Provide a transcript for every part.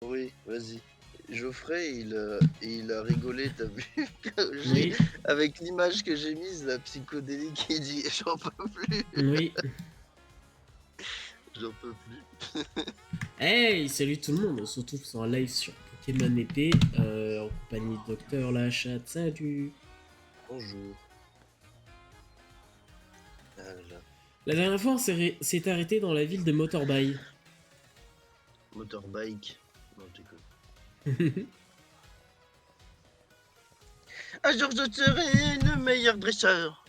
Oui, vas-y. Geoffrey, il a rigolé, t'as vu? Oui, Avec l'image que j'ai mise, la psychodélique, il dit j'en peux plus, oui. j'en peux plus. Hey, salut tout le monde, on se retrouve sur un live sur Pokémon épée, en compagnie de Docteur Lachat, salut. Bonjour. Ah là, La dernière fois, on s'est arrêté dans la ville de Motorbay. motorbike. Non, je déconne. Un jour je serai le meilleur dresseur.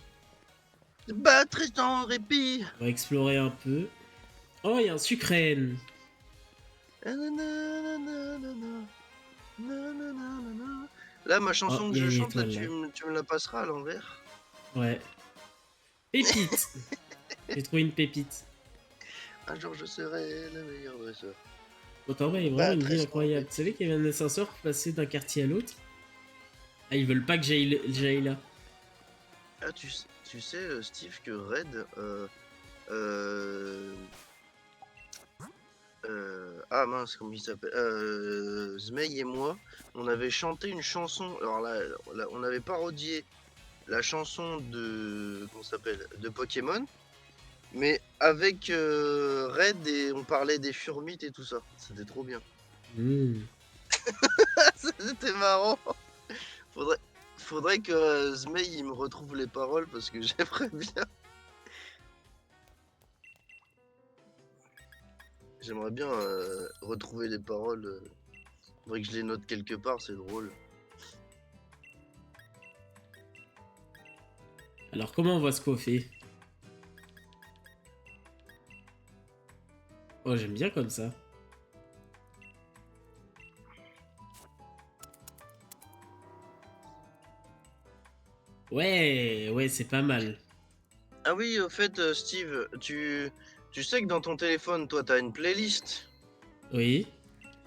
Je battrai sans répit. On va explorer un peu. Oh, il y a un sucrène. Là, ma Oh, chanson que il y a je une chante, là, étoile là. tu me la passeras à l'envers. Ouais. Pépite. J'ai trouvé une pépite. Un jour je serai le meilleur dresseur. Motorbay est vraiment une Battrai ville sans incroyable. Tu répit. savais qu'il y avait un ascenseur pour passer d'un quartier à l'autre? Ah, ils veulent pas que j'aille là. Ah, tu sais, Steve, que Red, euh, ah mince, comment il s'appelle? Zmei et moi, on avait chanté une chanson. Alors là, on avait parodié la chanson de, comment ça s'appelle? De Pokémon, mais avec Red et on parlait des Furmites et tout ça. C'était trop bien. Hmm. C'était marrant. Faudrait, faudrait que Zmei il me retrouve les paroles parce que j'aimerais bien. J'aimerais bien retrouver les paroles. Faudrait que je les note quelque part, c'est drôle. Alors, comment on va se coiffer? Oh, j'aime bien comme ça. Ouais, ouais, c'est pas mal. Ah oui, au fait, Steve, tu sais que dans ton téléphone, toi, t'as une playlist Oui.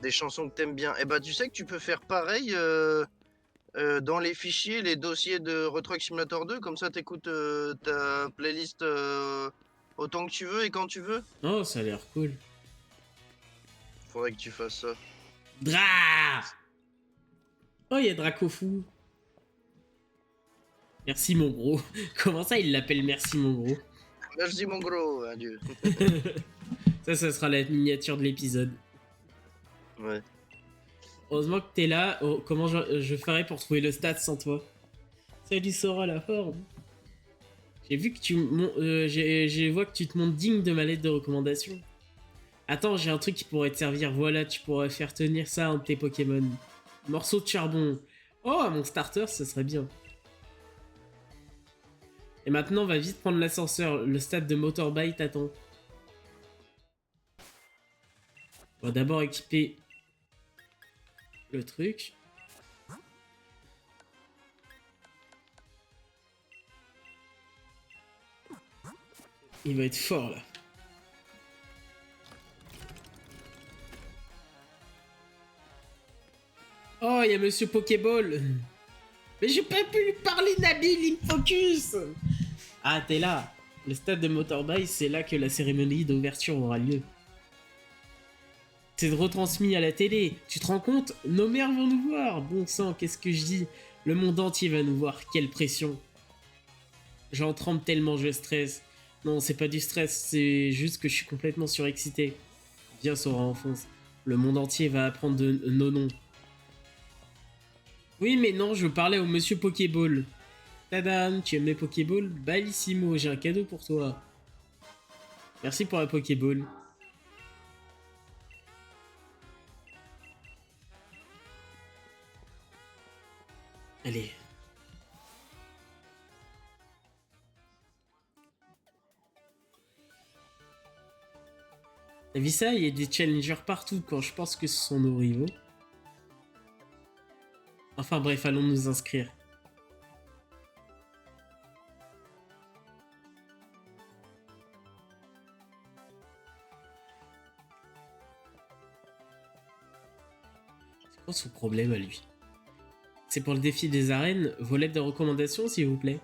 des chansons que t'aimes bien. Et bah, tu sais que tu peux faire pareil dans les fichiers, les dossiers de Retro Simulator 2. Comme ça, t'écoutes ta playlist autant que tu veux et quand tu veux. Oh, ça a l'air cool. Faudrait que tu fasses ça. Dra! Oh, il y a Dracofou. Merci mon gros. Comment ça, il l'appelle Merci mon gros? Merci, mon gros. Adieu. Ça sera la miniature de l'épisode. Ouais. Heureusement que t'es là. Oh, comment je ferais pour trouver le stat sans toi? Salut Sora la forme. J'ai vu que je vois que tu te montres digne de ma lettre de recommandation. Attends, j'ai un truc qui pourrait te servir. Voilà, tu pourrais faire tenir ça à un de tes Pokémon. Morceau de charbon. Oh, mon starter, ce serait bien. Et maintenant, on va vite prendre l'ascenseur. Le stade de Motorbike t'attend. On va d'abord équiper le truc. Il va être fort là. Oh, il y a Monsieur Pokéball. Mais j'ai pas pu lui parler, Nabil, il me focus. Ah, t'es là. Le stade de Motorbike, c'est là que la cérémonie d'ouverture aura lieu. C'est retransmis à la télé. Tu te rends compte? Nos mères vont nous voir. Bon sang, qu'est-ce que je dis? Le monde entier va nous voir. Quelle pression. J'en tremble tellement, je stresse. Non, c'est pas du stress, c'est juste que je suis complètement surexcité. Viens, Sora, enfonce. Le monde entier va apprendre de nos noms. Oui, mais non, je parlais au monsieur Pokéball. Tadam, tu aimes les Pokéballs? Bellissimo, j'ai un cadeau pour toi. Merci pour la Pokéball. Allez. T'as vu ça? Il y a des challengers partout quand je pense que ce sont nos rivaux. Enfin bref, allons nous inscrire. C'est quoi son problème à lui? C'est pour le défi des arènes. Vos lettres de recommandation, s'il vous plaît.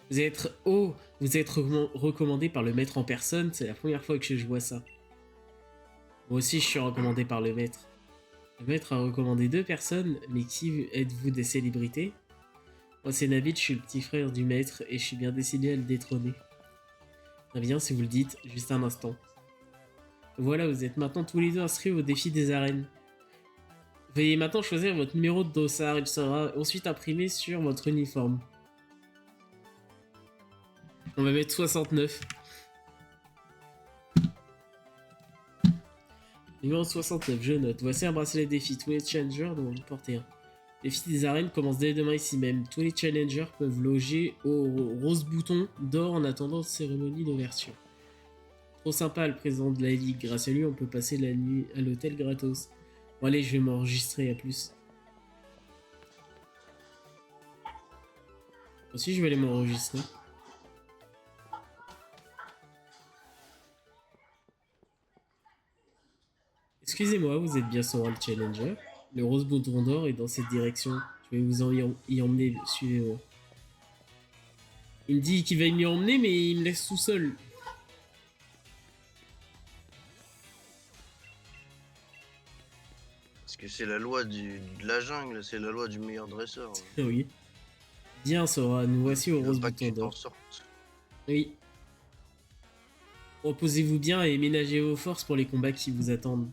Vous êtes recommandé par le maître en personne, c'est la première fois que je vois ça. Moi aussi, je suis recommandé par le maître. Le maître a recommandé 2 personnes, mais qui êtes-vous, des célébrités? Moi, c'est Navid, je suis le petit frère du maître et je suis bien décidé à le détrôner. Très bien, si vous le dites, juste un instant. Voilà, vous êtes maintenant tous les deux inscrits au défi des arènes. Veuillez maintenant choisir votre numéro de dossard, il sera ensuite imprimé sur votre uniforme. On va mettre 69. Numéro 69, je note. Voici un bracelet défi. Tous les challengers doivent en porter un. Le défi des arènes commence dès demain ici même. Tous les challengers peuvent loger au rose bouton d'or en attendant la cérémonie d'ouverture. Trop sympa le président de la ligue. Grâce à lui, on peut passer la nuit à l'hôtel gratos. Bon allez, je vais m'enregistrer, à plus. Aussi, je vais aller m'enregistrer. Excusez-moi, vous êtes bien Sora le Challenger. Le rose bouton d'or est dans cette direction. Je vais vous y emmener, suivez-moi. Il me dit qu'il va m'y emmener, mais il me laisse tout seul. Parce que c'est la loi de la jungle, c'est la loi du meilleur dresseur. Oui. Bien Sora, nous voici au Il veut rose pas que bouton tu t'en d'or. sortes. Oui. Reposez-vous bien et ménagez vos forces pour les combats qui vous attendent.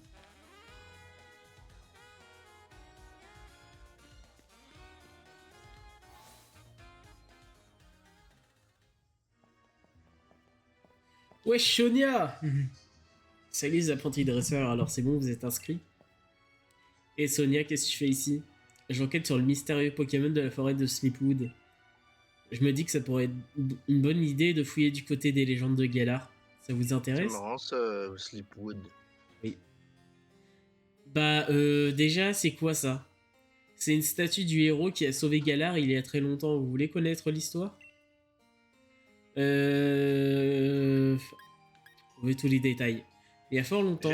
Wesh Sonia. Salut les apprentis dresseurs, alors c'est bon, vous êtes inscrits? Et Sonia, qu'est-ce que tu fais ici? J'enquête sur le mystérieux Pokémon de la forêt de Sleepwood. Je me dis que ça pourrait être une bonne idée de fouiller du côté des légendes de Galar. Ça vous C'est intéresse? marrant ça, Sleepwood. Oui. Bah, déjà, c'est quoi ça? C'est une statue du héros qui a sauvé Galar il y a très longtemps. Vous voulez connaître l'histoire? Vous voulez tous les détails. Il y a fort longtemps.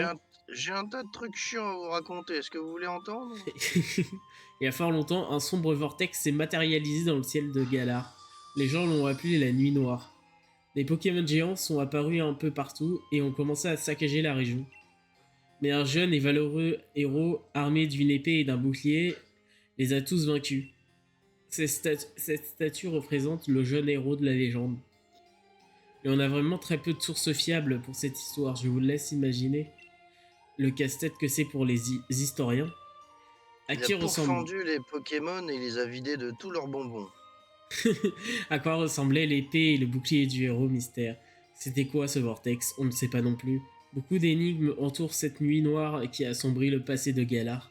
J'ai un tas de trucs chiants à vous raconter, est-ce que vous voulez entendre? Il y a fort longtemps, un sombre vortex s'est matérialisé dans le ciel de Galar. Les gens l'ont appelé la nuit noire. Des Pokémon géants sont apparus un peu partout et ont commencé à saccager la région. Mais un jeune et valeureux héros armé d'une épée et d'un bouclier les a tous vaincus. Cette statue représente le jeune héros de la légende. Et on a vraiment très peu de sources fiables pour cette histoire, je vous laisse imaginer le casse-tête que c'est pour les historiens. À Il a qui ressemble pourfendu les Pokémon et les a vidés de tous leurs bonbons. À quoi ressemblaient l'épée et le bouclier du héros mystère? C'était quoi ce vortex? On ne sait pas non plus. Beaucoup d'énigmes entourent cette nuit noire qui assombrit le passé de Galar.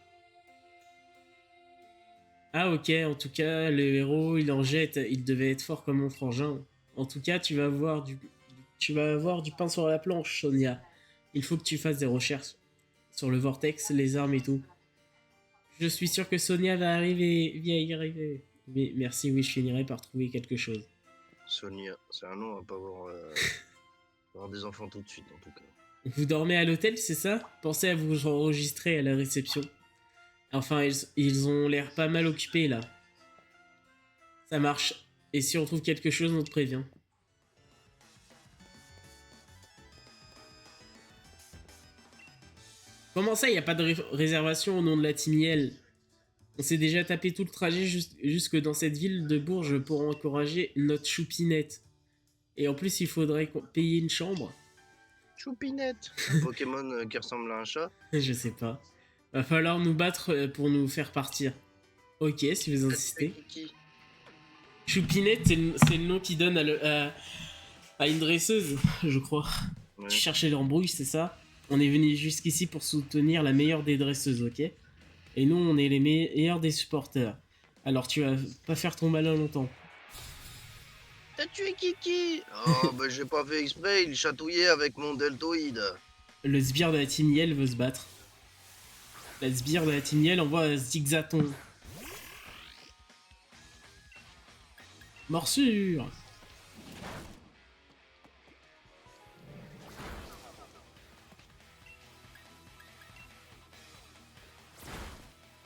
Ah ok, en tout cas, le héros, il en jette, il devait être fort comme mon frangin. En tout cas, tu vas avoir du pain sur la planche, Sonia. Il faut que tu fasses des recherches sur le vortex, les armes et tout. Je suis sûr que Sonia va y arriver. Mais merci, oui, je finirai par trouver quelque chose. Sonia, c'est un nom à pas avoir des enfants tout de suite en tout cas. Vous dormez à l'hôtel, c'est ça? Pensez à vous enregistrer à la réception. Enfin, ils ont l'air pas mal occupés là. Ça marche. Et si on trouve quelque chose, on te prévient. Comment ça, y a pas de réservation au nom de la Timiel? On s'est déjà tapé tout le trajet jusque dans cette ville de Bourges pour encourager notre choupinette. Et en plus, il faudrait payer une chambre. Choupinette, un Pokémon qui ressemble à un chat. Je sais pas. Va falloir nous battre pour nous faire partir. Ok, si vous insistez. Choupinette, c'est le nom qu'il donne à une dresseuse, je crois. Ouais. Tu cherchais l'embrouille, c'est ça? On est venu jusqu'ici pour soutenir la meilleure des dresseuses, ok? Et nous, on est les meilleurs des supporters. Alors tu vas pas faire ton malin longtemps. T'as tué Kiki? Oh, bah j'ai pas fait exprès, il chatouillait avec mon deltoïde. Le sbire de la Team Yell veut se battre. La sbire de la Team Yell envoie Zigzaton. Morsure!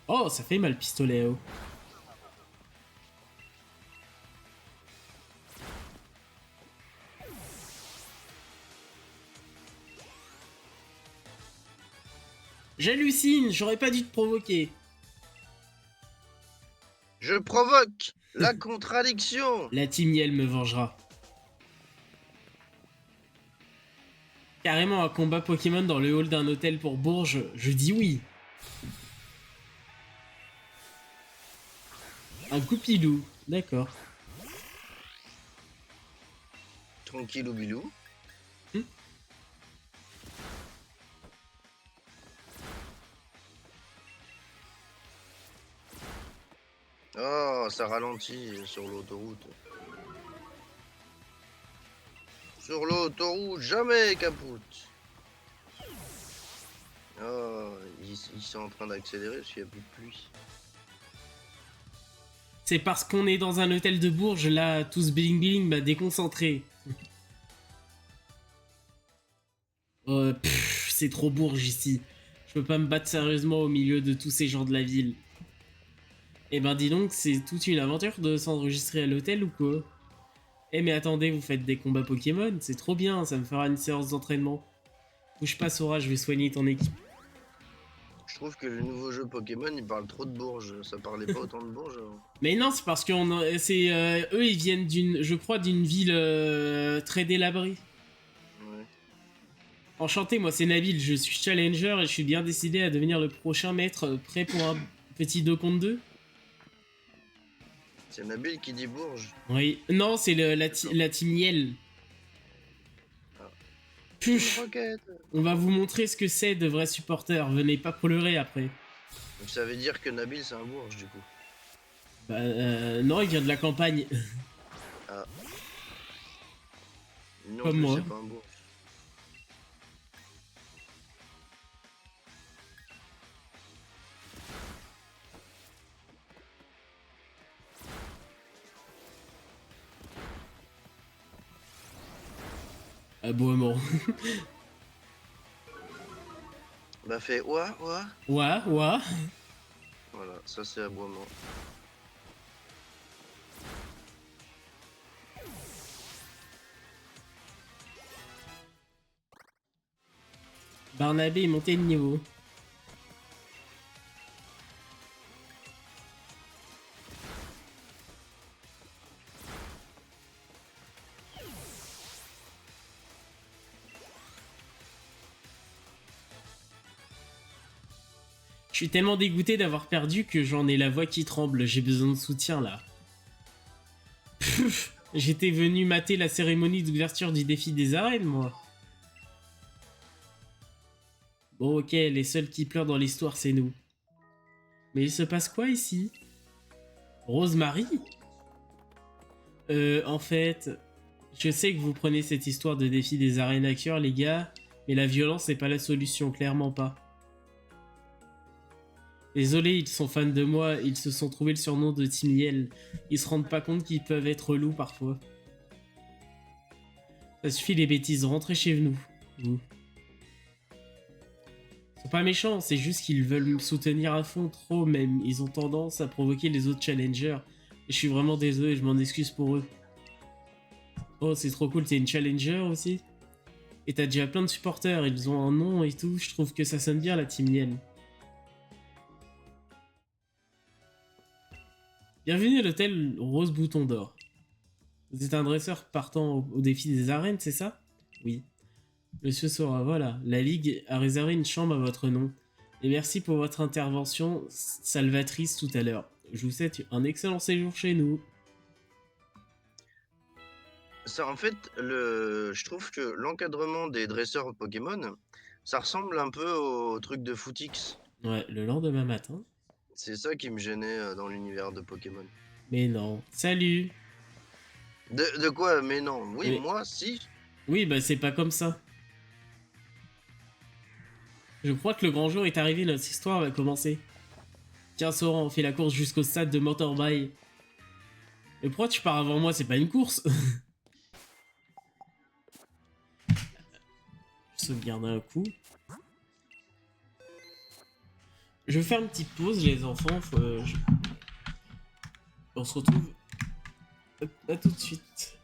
Oh, ça fait mal, pistolet, oh. J'hallucine, j'aurais pas dû te provoquer. Je provoque la contradiction. La team Yell me vengera. Carrément un combat Pokémon dans le hall d'un hôtel pour Bourges, je dis oui. Un coupilou, d'accord. Tranquille ou bilou. Oh, ça ralentit sur l'autoroute. Sur l'autoroute, jamais capoute. Oh, ils sont en train d'accélérer parce qu'il n'y a plus de pluie. C'est parce qu'on est dans un hôtel de Bourges, là, tout ce bling m'a déconcentré. C'est trop Bourges ici. Je peux pas me battre sérieusement au milieu de tous ces gens de la ville. Eh ben dis donc, c'est toute une aventure de s'enregistrer à l'hôtel ou quoi? Eh mais attendez, vous faites des combats Pokémon, c'est trop bien, ça me fera une séance d'entraînement. Bouge pas Sora, je vais soigner ton équipe. Je trouve que le nouveau jeu Pokémon, il parle trop de Bourges. Ça parlait pas autant de Bourges avant. Mais non, c'est parce que eux, ils viennent je crois, d'une ville très délabrée. Ouais. Enchanté, moi c'est Nabil, je suis challenger et je suis bien décidé à devenir le prochain maître, prêt pour un petit 2 contre 2. C'est Nabil qui dit Bourges. Oui, non, c'est la team Yell. Ah. Puf, Roquette. on va vous montrer ce que c'est de vrais supporters, venez pas pleurer après. Donc ça veut dire que Nabil c'est un Bourge du coup. Bah non, il vient de la campagne. Ah. Non, Comme moi. c'est pas un Bourge. Aboiement. Bah fait ouah ouah. Ouah, ouah. Voilà, ça c'est aboiement. Barnabé est monté de niveau. Je suis tellement dégoûté d'avoir perdu que j'en ai la voix qui tremble, j'ai besoin de soutien là. Pfff, j'étais venu mater la cérémonie d'ouverture du défi des arènes, moi. Bon ok, les seuls qui pleurent dans l'histoire, c'est nous. Mais il se passe quoi ici? Rosemary? En fait, je sais que vous prenez cette histoire de défi des arènes à cœur, les gars, mais la violence n'est pas la solution, clairement pas. Désolé, ils sont fans de moi, ils se sont trouvé le surnom de Team Yell. Ils se rendent pas compte qu'ils peuvent être loups parfois. Ça suffit les bêtises, rentrez chez nous. Vous. Ils sont pas méchants, c'est juste qu'ils veulent me soutenir à fond, trop même. Ils ont tendance à provoquer les autres challengers. Et je suis vraiment désolé, je m'en excuse pour eux. Oh, c'est trop cool, t'es une challenger aussi? Et t'as déjà plein de supporters, ils ont un nom et tout, je trouve que ça sonne bien la Team Yell. Bienvenue à l'hôtel Rose Bouton d'Or. Vous êtes un dresseur partant au défi des arènes, c'est ça? Oui. Monsieur Sora, voilà. La Ligue a réservé une chambre à votre nom. Et merci pour votre intervention salvatrice tout à l'heure. Je vous souhaite un excellent séjour chez nous. Ça en fait, je trouve que l'encadrement des dresseurs Pokémon, ça ressemble un peu au truc de Footix. Ouais, le lendemain matin. C'est ça qui me gênait dans l'univers de Pokémon. Mais non. Salut. De quoi? Mais non. Oui, Mais- moi, si. Oui, bah c'est pas comme ça. Je crois que le grand jour est arrivé, notre histoire va commencer. Tiens Sora, on fait la course jusqu'au stade de Motorball. Mais pourquoi tu pars avant moi? C'est pas une course. Je sauvegarde un coup. Je vais faire une petite pause, les enfants. On se retrouve à tout de suite.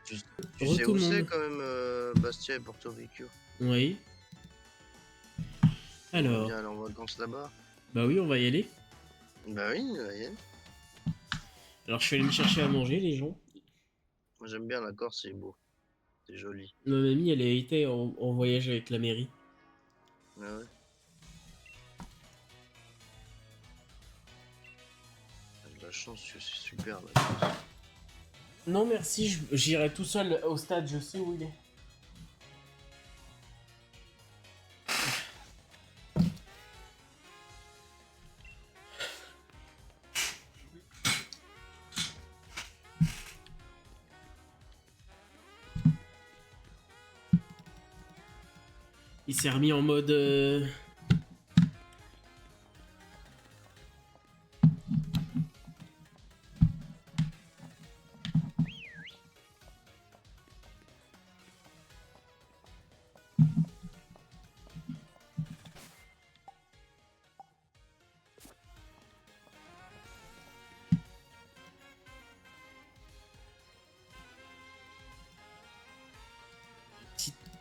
Tu, tu sais Re tout où le c'est monde. quand même Bastia et Porto Vecchio? Oui. On va Alors, bien aller en vacances là-bas. bah oui, on va y aller. Bah oui, Yann. Alors, je suis allé me chercher à manger, les gens. Moi j'aime bien la Corse, c'est beau. C'est joli. Ma mamie, elle a été en voyage avec la mairie. Ah ouais. J'ai de la chance, c'est super la Corse. Non, merci, j'irai tout seul au stade, je sais où il est. Il s'est remis en mode...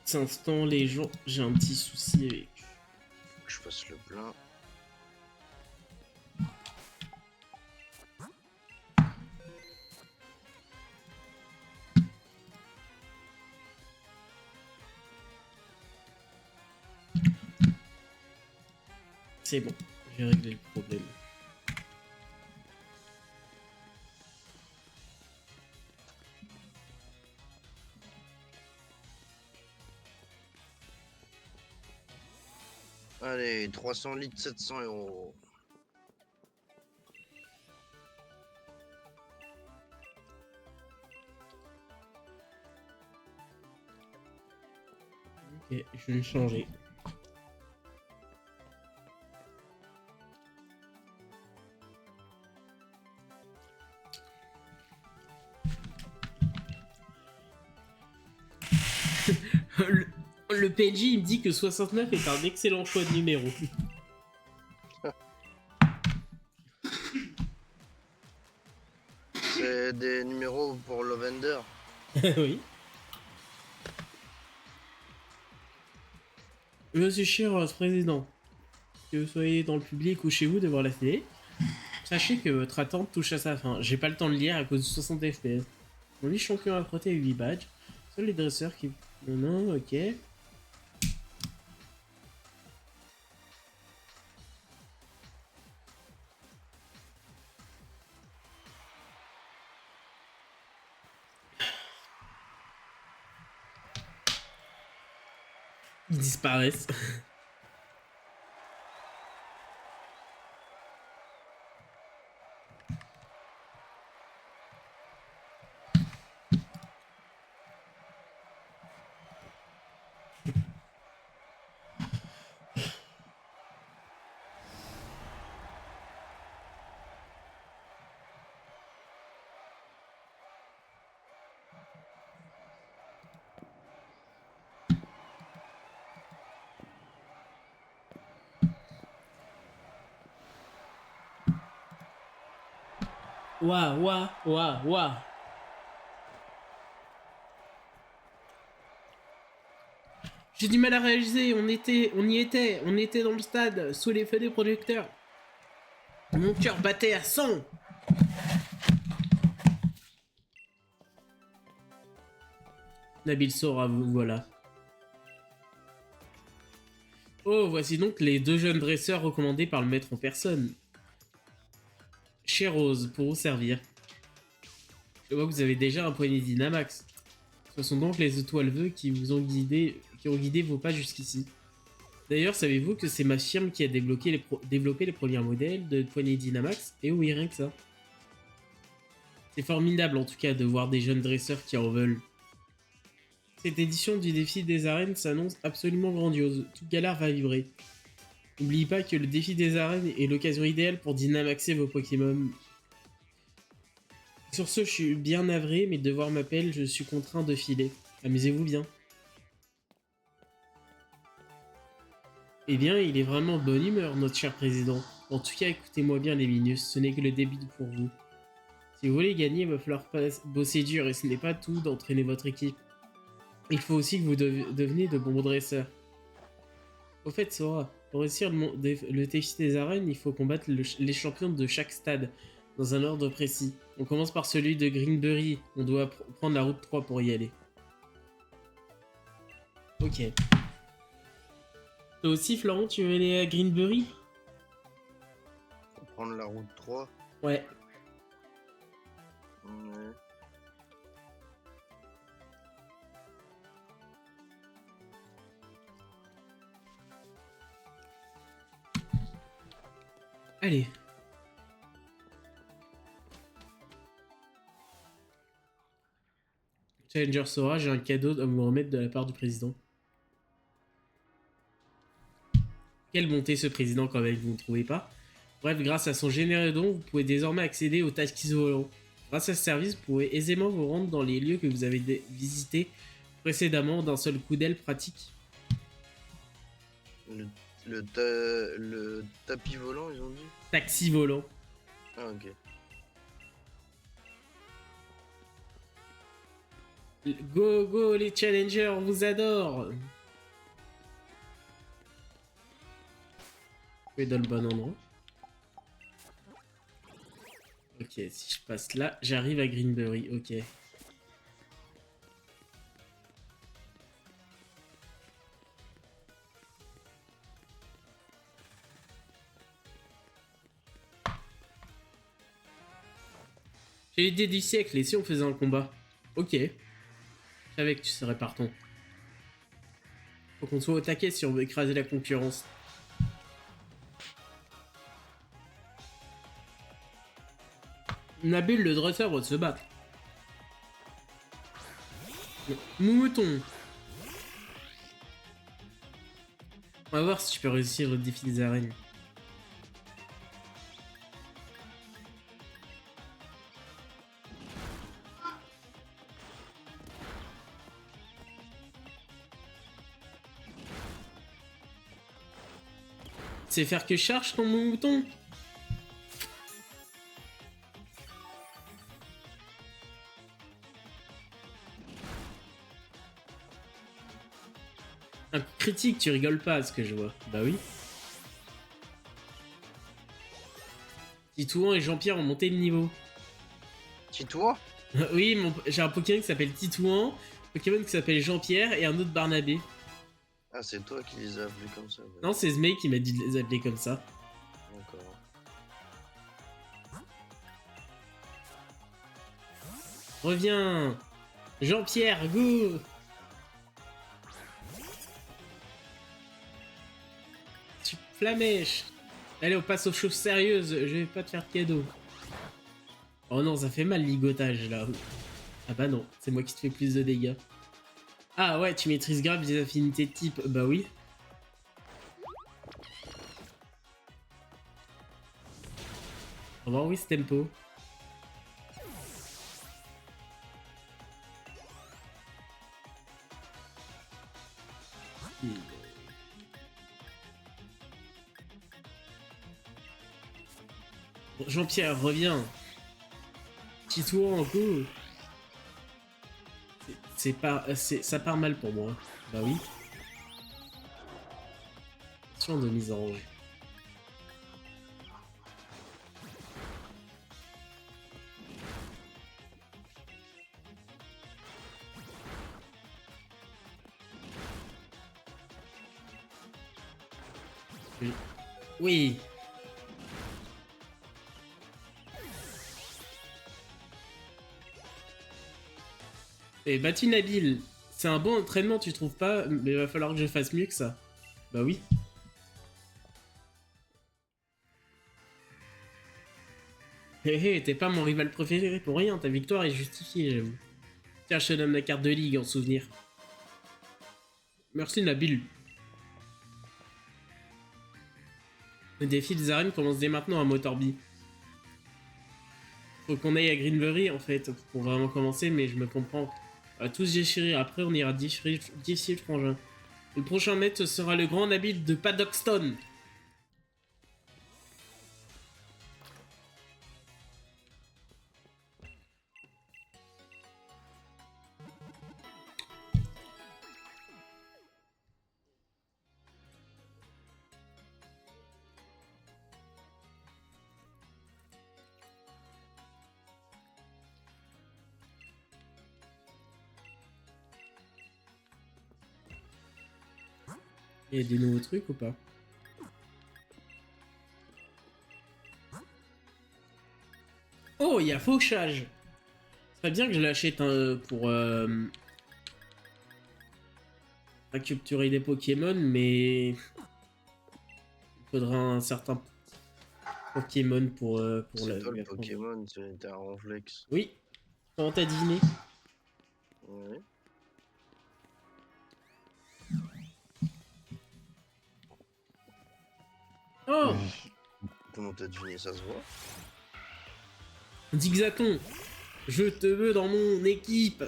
Petit instant, les gens, j'ai un petit souci avec... Faut que je fasse le plein. C'est bon, j'ai réglé le problème. Allez, 300 litres, 700 €. Ok, je vais le changer. le, le PNJ, il me dit que 69 est un excellent choix de numéro. C'est des numéros pour Lovender. Oui. Monsieur cher président, que vous soyez dans le public ou chez vous devant la télé, sachez que votre attente touche à sa fin. J'ai pas le temps de lire à cause de 60 FPS. Mon vice-champion a frotté 8 badges. Seuls les dresseurs qui... Non, ok. Ils disparaissent. Waouh, waouh, waouh, waouh. J'ai du mal à réaliser, on y était, on était dans le stade, sous les feux des projecteurs. Mon cœur battait à 100. Nabil Sora, vous voilà. Oh, voici donc les deux jeunes dresseurs recommandés par le maître en personne. Chère Rose, pour vous servir. Je vois que vous avez déjà un poignet Dynamax. Ce sont donc les étoiles vœux qui vous ont guidé, qui ont guidé vos pas jusqu'ici. D'ailleurs, savez-vous que c'est ma firme qui a développé les premiers modèles de poignées Dynamax? Et oui, rien que ça. C'est formidable en tout cas de voir des jeunes dresseurs qui en veulent. Cette édition du défi des arènes s'annonce absolument grandiose. Toute galère va vibrer. N'oubliez pas que le défi des arènes est l'occasion idéale pour dynamaxer vos Pokémon. Sur ce, je suis bien navré, mes devoirs m'appellent, je suis contraint de filer. Amusez-vous bien. Eh bien, il est vraiment de bonne humeur, notre cher président. En tout cas, écoutez-moi bien, les Minus, ce n'est que le début pour vous. Si vous voulez gagner, il va falloir bosser dur et ce n'est pas tout d'entraîner votre équipe. Il faut aussi que vous deveniez de bons dresseurs. Au fait, Sora, pour réussir le défi des arènes, il faut combattre les champions de chaque stade, dans un ordre précis. On commence par celui de Greenbury, on doit prendre la route 3 pour y aller. Ok. Toi aussi, Florent, tu veux aller à Greenbury? Faut prendre la route 3. Ouais. Ouais. Allez. Challenger Sora, j'ai un cadeau à vous remettre de la part du président. Quelle bonté ce président quand même, vous ne trouvez pas? Bref, grâce à son généreux don, vous pouvez désormais accéder au taxi volant. Grâce à ce service, vous pouvez aisément vous rendre dans les lieux que vous avez visités précédemment d'un seul coup d'aile pratique. Le tapis volant, ils ont dit? Taxi volant. Ah, ok. Go, go, les challengers, on vous adore. Je vais dans le bon endroit. Ok, si je passe là, j'arrive à Greenbury, ok. J'ai l'idée du siècle, et si on faisait un combat? Ok. Je savais que tu serais partant. Faut qu'on soit au taquet si on veut écraser la concurrence. Nabil, le dresseur, va se battre. Mouton. On va voir si je peux réussir le défi des arènes. C'est faire que charge ton mouton. Un critique, tu rigoles pas à ce que je vois. Bah oui. Titouan et Jean-Pierre ont monté le niveau. Titouan? Oui, j'ai un Pokémon qui s'appelle Titouan, un Pokémon qui s'appelle Jean-Pierre et un autre Barnabé. Ah, c'est toi qui les as appelés comme ça. Ouais. Non, c'est Zmei qui m'a dit de les appeler comme ça. D'accord. Reviens, Jean-Pierre, go. Flamèche. Allez, on passe aux choses sérieuses, je vais pas te faire de cadeau. Oh non, ça fait mal ligotage là. Ah bah non, c'est moi qui te fais plus de dégâts. Ah ouais, tu maîtrises grave des affinités de type, bah oui. Au revoir, oui, ce tempo. Bon, Jean-Pierre, reviens. Titouan, go. Ça part mal pour moi. Bah oui. Attention de mise en range. Oui. Et battu Nabil, c'est un bon entraînement, tu trouves pas? Mais il va falloir que je fasse mieux que ça. Bah oui. Hé hé, t'es pas mon rival préféré pour rien, ta victoire est justifiée, j'avoue. Tiens, je te donne la carte de ligue en souvenir. Merci Nabil. Le défi des arènes commence dès maintenant à Motorby. Faut qu'on aille à Greenbury en fait, pour vraiment commencer, mais je me comprends. On va tous déchirer, après on ira difficile frangin. Le prochain maître sera le grand Nabil de Paddockstone. Il y a des nouveaux trucs ou pas? Oh, il y a fauchage. Ce serait bien que je l'achète pour capturer des Pokémon, mais il faudra un certain Pokémon pour C'est toi le la prendre. Pokémon, t'es un Ronflex. Oui, comment t'as deviné? Ouais. Oh, Comment t'as deviné, ça se voit? Zigzaton, je te veux dans mon équipe.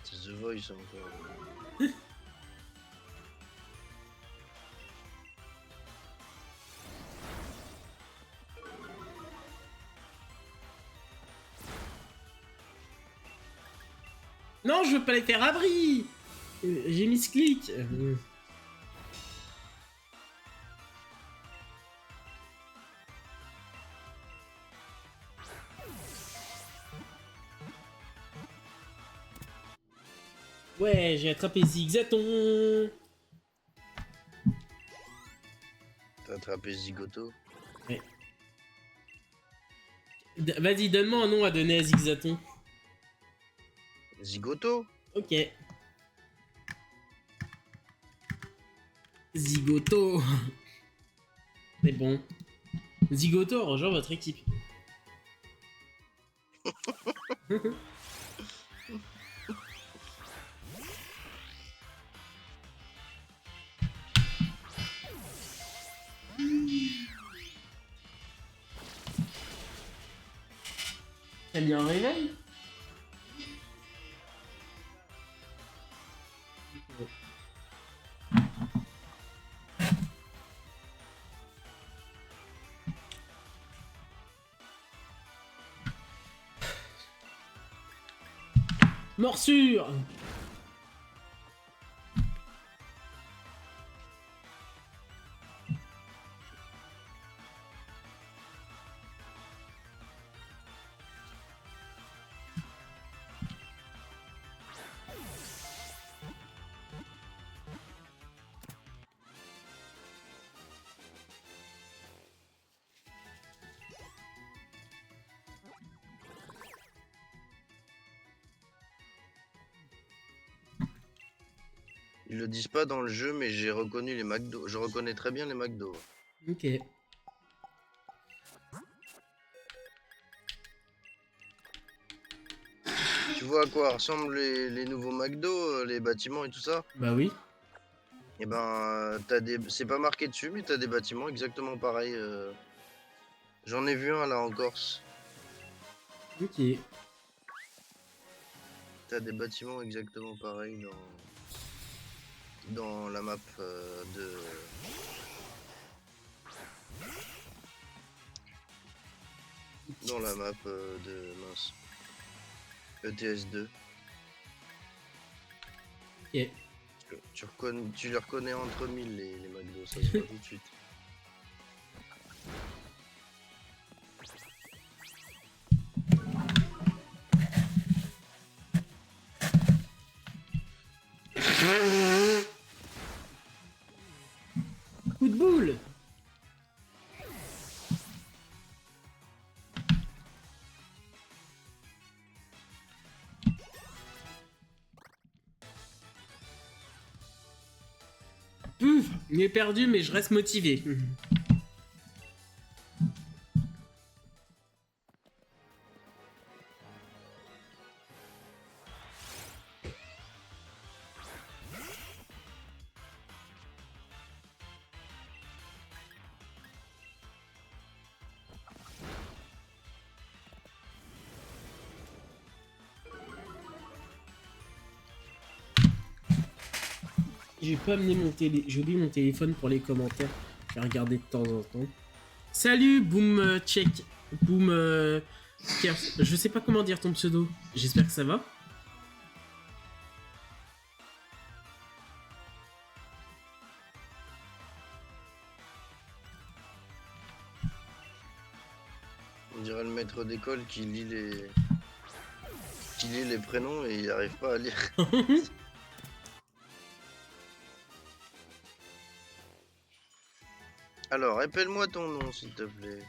C'est The Voice encore. Non, je veux pas les faire abri. J'ai mis ce clic. Ouais, j'ai attrapé Zigzaton. T'as attrapé Zigoto. Ouais. Vas-y, donne-moi un nom à donner à Zigzaton. Zigoto? Ok. Zigoto. C'est bon. Zigoto rejoint votre équipe. T'as mis un réveil? Morsure. Ils le disent pas dans le jeu, mais j'ai reconnu les McDo. Je reconnais très bien les McDo. Ok. Tu vois à quoi ressemblent les nouveaux McDo, les bâtiments et tout ça? Bah oui. Et ben, c'est pas marqué dessus, mais t'as des bâtiments exactement pareils. J'en ai vu un là en Corse. Ok. T'as des bâtiments exactement pareils dans la map dans la map de mince ETS2. Ok. Tu les reconnais entre mille les McDo, ça se voit tout de suite. Coup de boule. Il est perdu, mais je reste motivé. J'ai pas amené mon j'ai oublié mon téléphone pour les commentaires. Je vais regarder de temps en temps. Salut, Boom Check. Boom Kers. Je sais pas comment dire ton pseudo. J'espère que ça va. On dirait le maître d'école qui lit les. stylé les prénoms et il arrive pas à lire. Alors, appelle-moi ton nom, s'il te plaît.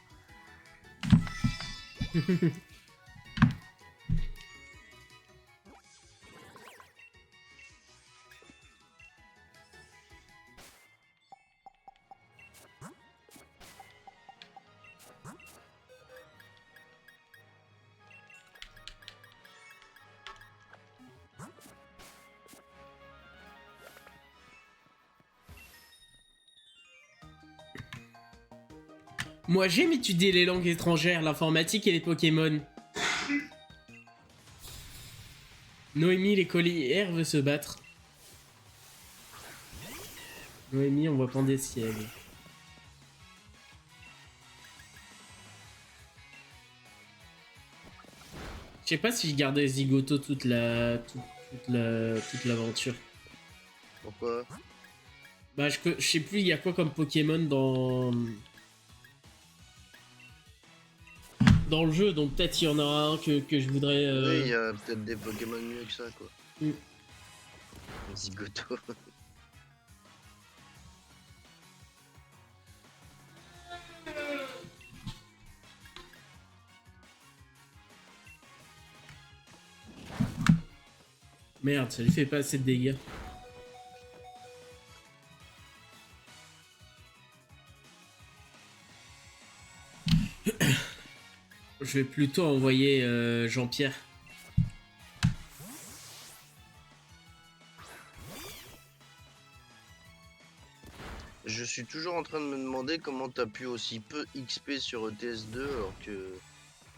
Moi, j'aime étudier les langues étrangères, l'informatique et les Pokémon. Noémie, l'écolière, veut se battre. Noémie, on voit pas des ciels. Je sais pas si je gardais Zigoto toute l'aventure. Pourquoi? Bah, je sais plus, il y a quoi comme Pokémon dans le jeu, donc peut-être il y en aura un que je voudrais... Oui, il y a peut-être des Pokémon mieux que ça, quoi. Mm. Zigoto. Merde, ça lui fait pas assez de dégâts. Je vais plutôt envoyer Jean-Pierre. Je suis toujours en train de me demander comment t'as pu aussi peu XP sur ETS2 alors que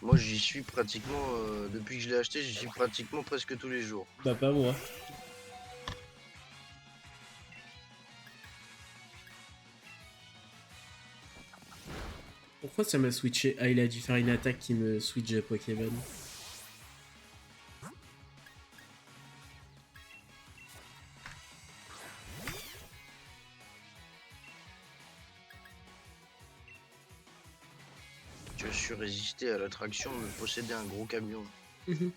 moi j'y suis pratiquement, depuis que je l'ai acheté, j'y suis pratiquement presque tous les jours. Bah pas moi. Pourquoi ça m'a switché? Ah, il a dû faire une attaque qui me switch Pokémon. Tu as su résister à l'attraction de posséder un gros camion. De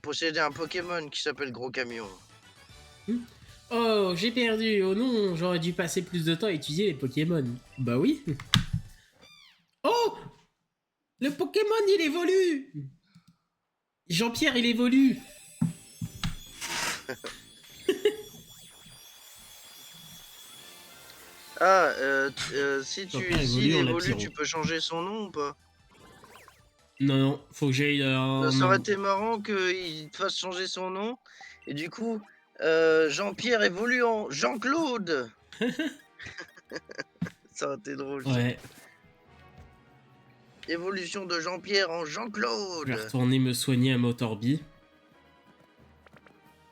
posséder un Pokémon qui s'appelle Gros Camion. Oh, j'ai perdu. Oh non, j'aurais dû passer plus de temps à étudier les Pokémon. Bah oui. Oh, le Pokémon, il évolue. Jean-Pierre, il évolue. Ah, si Jean-Pierre s'il évolue en évolue, Lapiro. tu peux changer son nom ou pas? Non, non, faut que j'aille Ça aurait été marrant qu'il te fasse changer son nom. Et du coup, Jean-Pierre évolue en Jean-Claude. Ça aurait été drôle. Ça. Ouais, Évolution de Jean-Pierre en je vais Jean-Claude. retourner me soigner à Motorby.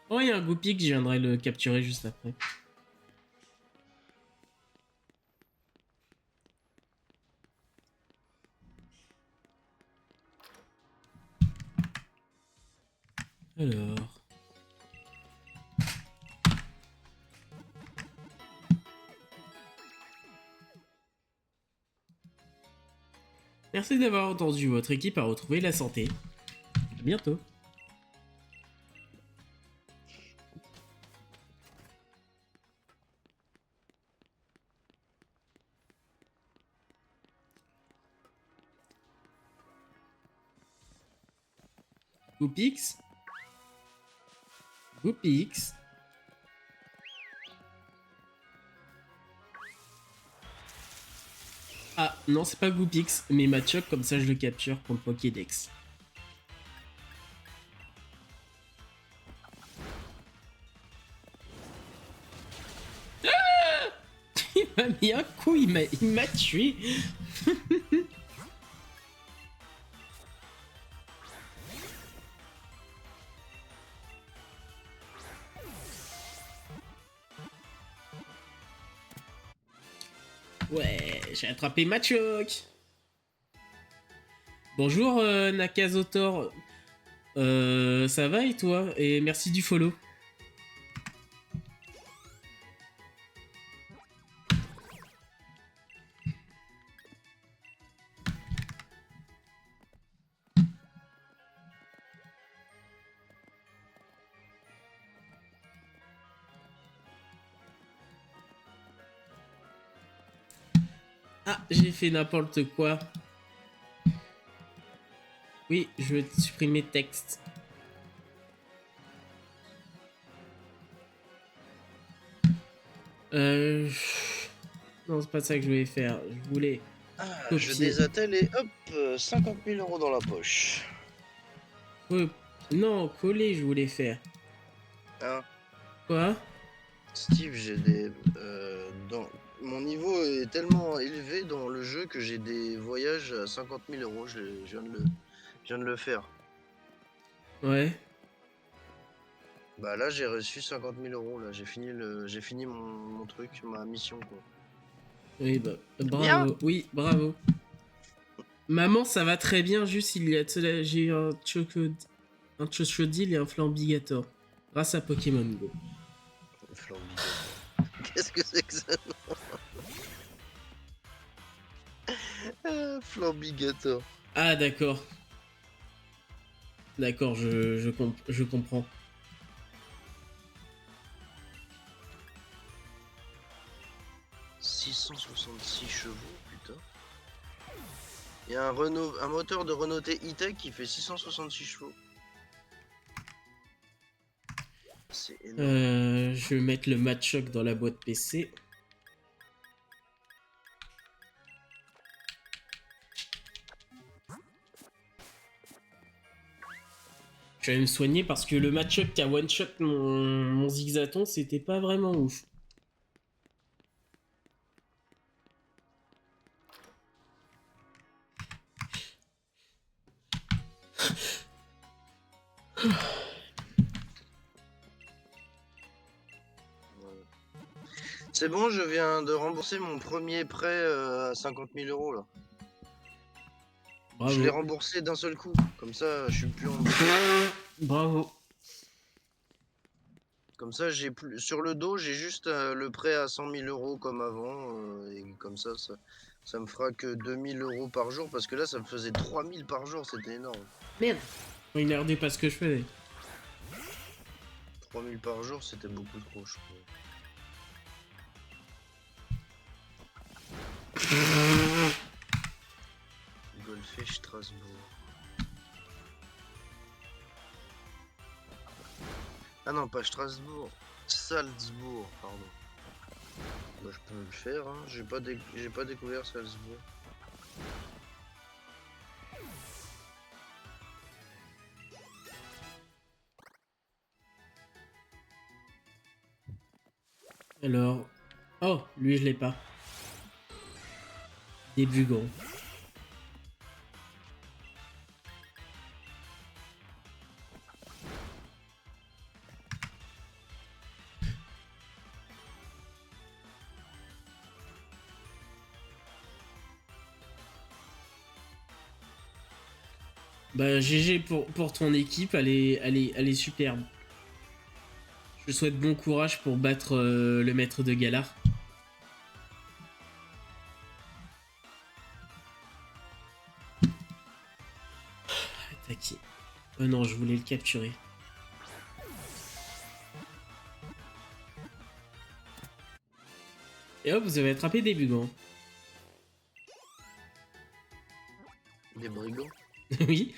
Oh, il y a un Goupik, je viendrai le capturer juste après. Alors... Merci d'avoir entendu. Votre équipe a retrouvé la santé. À bientôt. Goupix. Goupix. Ah, non, c'est pas Goupix, mais Machoc, comme ça je le capture pour le Pokédex. Ah, il m'a mis un coup, il m'a tué. Ouais, j'ai attrapé Machoc. Bonjour Nakazotor. Ça va et toi? Et merci du follow. Ah, j'ai fait n'importe quoi. Oui, je vais supprimer texte. Euh... Non, c'est pas ça que je voulais faire. Je voulais Ah, je copier. désattelle et hop, 50 000 euros dans la poche. Non, coller, je voulais faire. Hein, Quoi? Steve, j'ai des. Mon niveau est tellement élevé dans le jeu que j'ai des voyages à 50 000 euros. Je viens de le faire. Ouais. Bah là, j'ai reçu 50 000 euros. Là, j'ai fini mon truc, ma mission, quoi. Oui, bah, Bien. bravo. Oui, bravo. Maman, ça va très bien, juste il y a j'ai eu un Chocodeal et un Flambigator. Grâce à Pokémon Go. Flambigator. Qu'est-ce que c'est que ça? Flambigator. Ah, d'accord. D'accord, je comprends. 666 chevaux, putain. Il y a un moteur de Renault E-Tech qui fait 666 chevaux. C'est énorme. Je vais mettre le Matchok dans la boîte PC. Je vais me soigner parce que le Matchok qui a one-shot mon Zigzaton, c'était pas vraiment ouf. C'est bon, je viens de rembourser mon premier prêt à 50 000 euros là. Je l'ai Bravo. remboursé d'un seul coup. Comme ça, je suis plus en. Bravo. Comme ça, j'ai plus. Sur le dos, j'ai juste le prêt à 100 000 euros comme avant. Et comme ça me fera que 2 000 euros par jour. Parce que là, ça me faisait 3 000 par jour. C'était énorme. Merde. Regardez pas ce que je faisais. 3 000 par jour, c'était beaucoup trop, je crois. Golfe Strasbourg. Ah non, pas Strasbourg. Salzbourg, pardon. Bah, je peux le faire, hein. J'ai pas découvert Salzbourg. Alors. Oh, lui, je l'ai pas. Début gros. Bah, GG pour ton équipe, elle est superbe. Je souhaite bon courage pour battre le maître de Galar. Attaquer. Oh non, je voulais le capturer. Et hop, vous avez attrapé des bugants. Des brigands. Oui.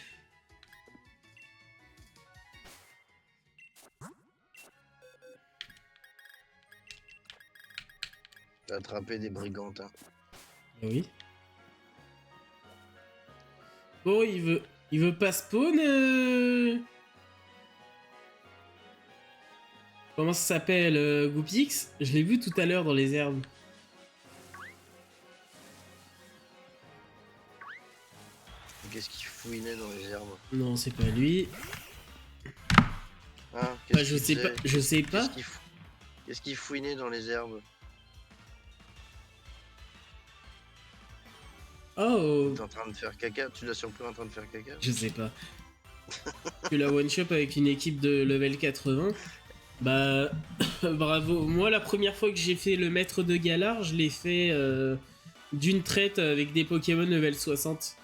J'ai attrapé des brigantins. Oui. Bon, il veut pas spawn. Comment ça s'appelle, Goopix? Je l'ai vu tout à l'heure dans les herbes. Qu'est-ce qu'il fouinait dans les herbes? Non, c'est pas lui. Hein? Bah, Qu'est-ce qu'il faisait? je sais pas. Qu'est-ce qu'il fouinait dans les herbes? Oh, T'es en train de faire caca? Tu l'as surpris en train de faire caca? je sais pas. Tu la one shot avec une équipe de level 80. Bah, bravo. Moi, la première fois que j'ai fait le maître de Galar, je l'ai fait d'une traite avec des Pokémon level 60.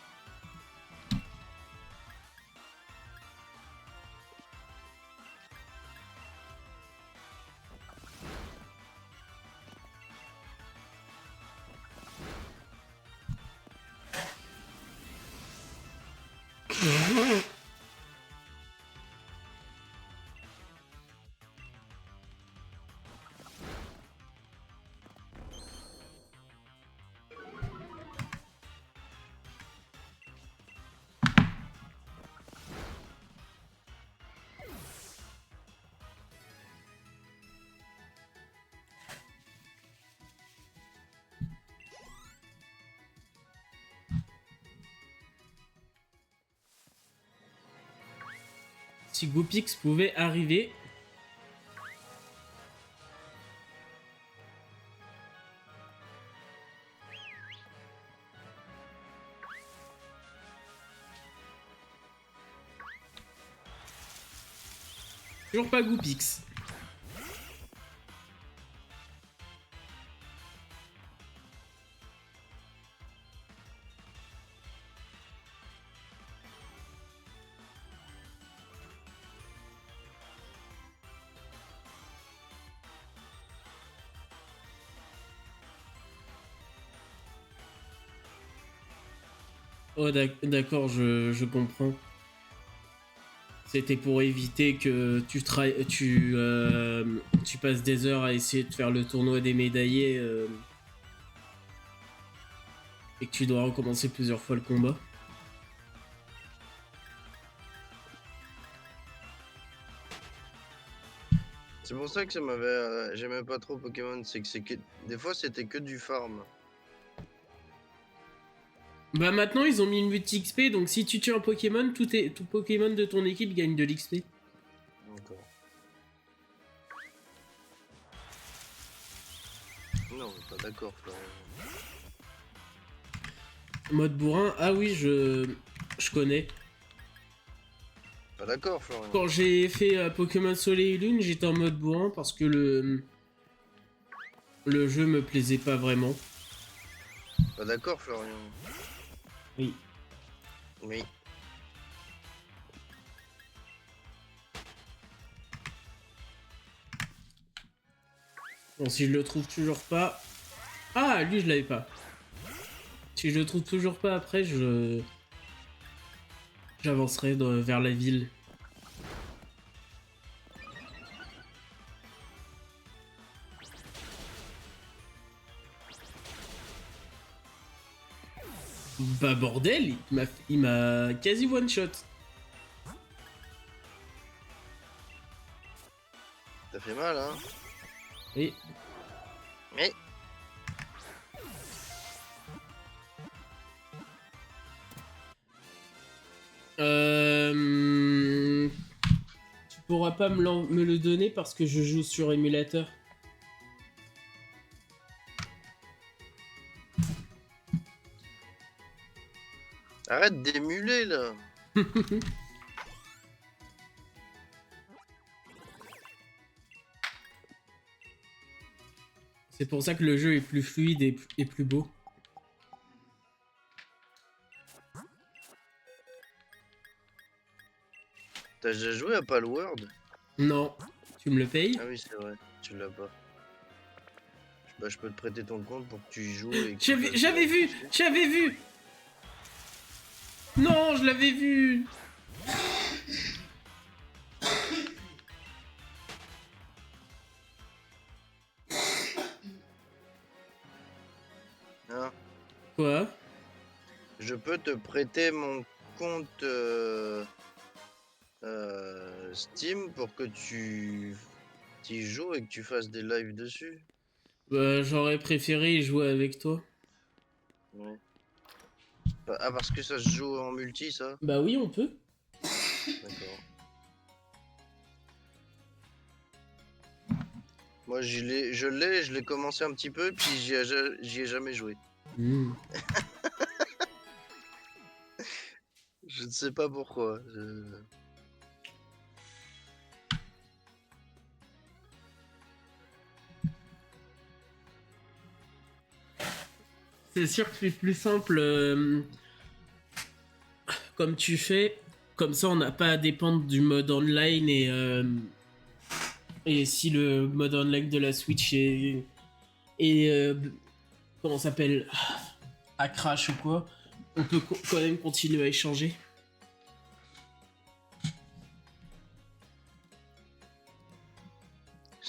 Si Goopix pouvait arriver. Toujours pas Goopix. Oh d'accord, je comprends. C'était pour éviter que tu passes des heures à essayer de faire le tournoi des médaillés et que tu dois recommencer plusieurs fois le combat. C'est pour ça que ça m'avait. J'aimais pas trop Pokémon, c'est que des fois c'était que du farm. Bah maintenant ils ont mis une multi XP, donc si tu tues un Pokémon, tout Pokémon de ton équipe gagne de l'XP. D'accord. Non, on est pas d'accord, Florian. Mode bourrin, ah oui, je connais. Pas d'accord, Florian. Quand j'ai fait Pokémon Soleil et Lune, j'étais en mode bourrin parce que le jeu me plaisait pas vraiment. Pas d'accord, Florian. Oui. Oui. Bon, si je le trouve toujours pas... Ah, lui, je l'avais pas. Si je le trouve toujours pas après, j'avancerai vers la ville. Bah bordel, il m'a quasi one shot. Ça fait mal, hein? Oui. Mais. Tu pourras pas me le donner parce que je joue sur émulateur. Arrête d'émuler là. C'est pour ça que le jeu est plus fluide et plus beau. T'as déjà joué à Palworld? Non. Tu me le payes? Ah oui, c'est vrai, tu l'as pas. Bah, je peux te prêter ton compte pour que tu y joues et que J'avais vu! J'avais vu! Non, je l'avais vu! Hein? Quoi? Je peux te prêter mon compte Steam pour que tu y joues et que tu fasses des lives dessus. Bah, j'aurais préféré y jouer avec toi. Ouais. Ah, parce que ça se joue en multi, ça? Bah oui, on peut. D'accord. Moi, je l'ai commencé un petit peu, puis j'y ai jamais joué. Mmh. Je ne sais pas pourquoi. C'est sûr que c'est plus simple comme tu fais. Comme ça, on n'a pas à dépendre du mode online et si le mode online de la Switch est comment ça s'appelle à crash ou quoi, on peut quand même continuer à échanger.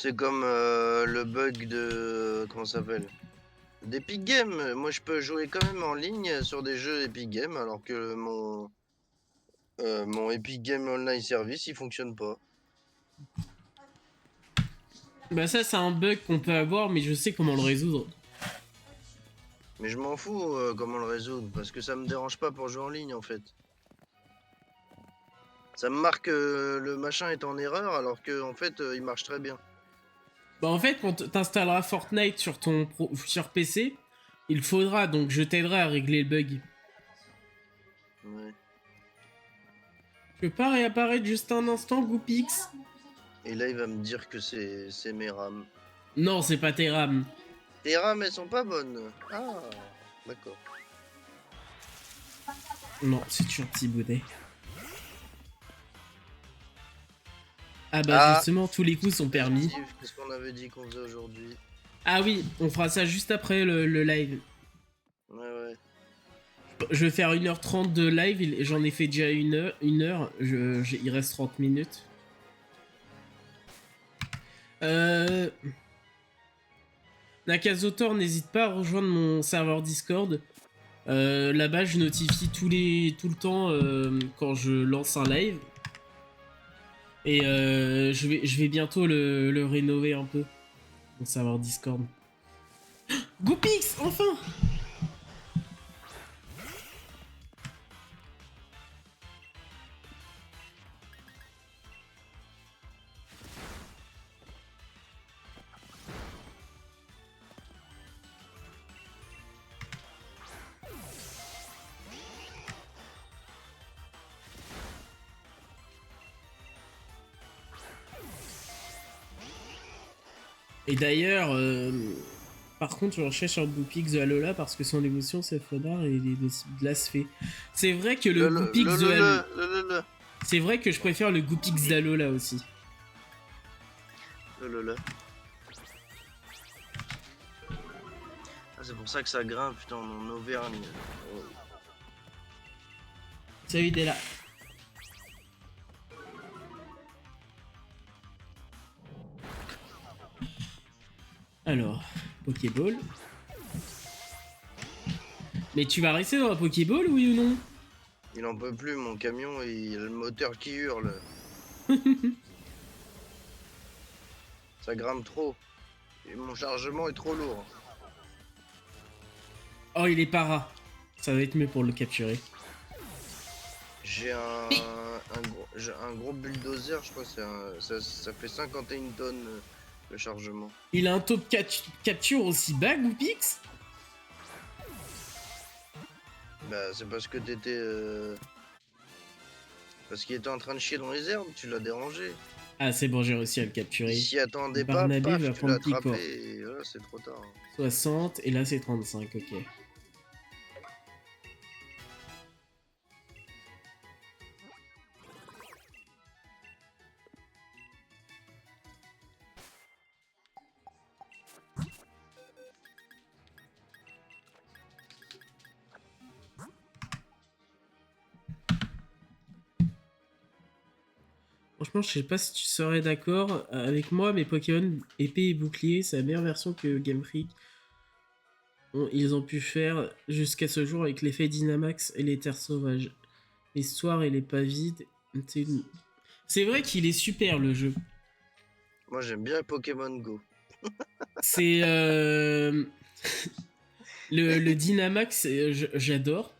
C'est comme le bug de... Comment ça s'appelle? D'Epic Games. Moi, je peux jouer quand même en ligne sur des jeux Epic Games, alors que mon Epic Games Online Service, il fonctionne pas. Bah ça c'est un bug qu'on peut avoir, mais je sais comment le résoudre. Mais je m'en fous comment le résoudre, parce que ça me dérange pas pour jouer en ligne, en fait. Ça me marque le machin est en erreur, alors que en fait, il marche très bien. Bah en fait, quand t'installeras Fortnite sur ton sur PC, il faudra, donc je t'aiderai à régler le bug. Ouais. Je peux pas réapparaître juste un instant, Goopix? Et là, il va me dire que c'est mes RAM. Non, c'est pas tes RAM. Tes RAM, elles sont pas bonnes. Ah, d'accord. Non, c'est toujours petit boudet. Ah bah justement, tous les coups sont permis. Qu'est-ce qu'on avait dit qu'on faisait aujourd'hui? Ah oui, on fera ça juste après le live. Ouais, ouais. Je vais faire 1h30 de live, j'en ai fait déjà une heure, il reste 30 minutes. Nakazotor, n'hésite pas à rejoindre mon serveur Discord. Là-bas, je notifie tout le temps quand je lance un live. Et je vais bientôt le rénover un peu. Mon serveur Discord. Goopix, enfin! Et d'ailleurs, par contre, je recherche un Goopix de Alola parce que son émotion c'est Fodar et il est de Glasfé. C'est vrai que le Goopix de Alola. C'est vrai que je préfère le Goopix d'Alola aussi. Ah, c'est pour ça que ça grimpe, putain, en Auvergne. Oh. Salut Della. Alors, Pokéball. Mais tu vas rester dans la Pokéball, oui ou non? Il en peut plus, mon camion, il a le moteur qui hurle. Ça grimpe trop. Et mon chargement est trop lourd. Oh, il est para. Ça va être mieux pour le capturer. J'ai un gros bulldozer, je crois que ça fait 51 tonnes le chargement. Il a un taux de capture aussi bas, Goopix? Bah, c'est parce que t'étais... Parce qu'il était en train de chier dans les herbes, tu l'as dérangé. Ah, c'est bon, j'ai réussi à le capturer. Il s'y attendait pas, Barnabé paf, va tu l'as prendre attrapé et voilà, c'est trop tard. 60, et là c'est 35, ok. Franchement, je sais pas si tu serais d'accord avec moi, mais Pokémon épée et bouclier, c'est la meilleure version que Game Freak ils ont pu faire jusqu'à ce jour avec l'effet Dynamax et les terres sauvages. L'histoire, elle est pas vide. C'est vrai qu'il est super le jeu. Moi j'aime bien Pokémon Go. C'est le Dynamax, j'adore.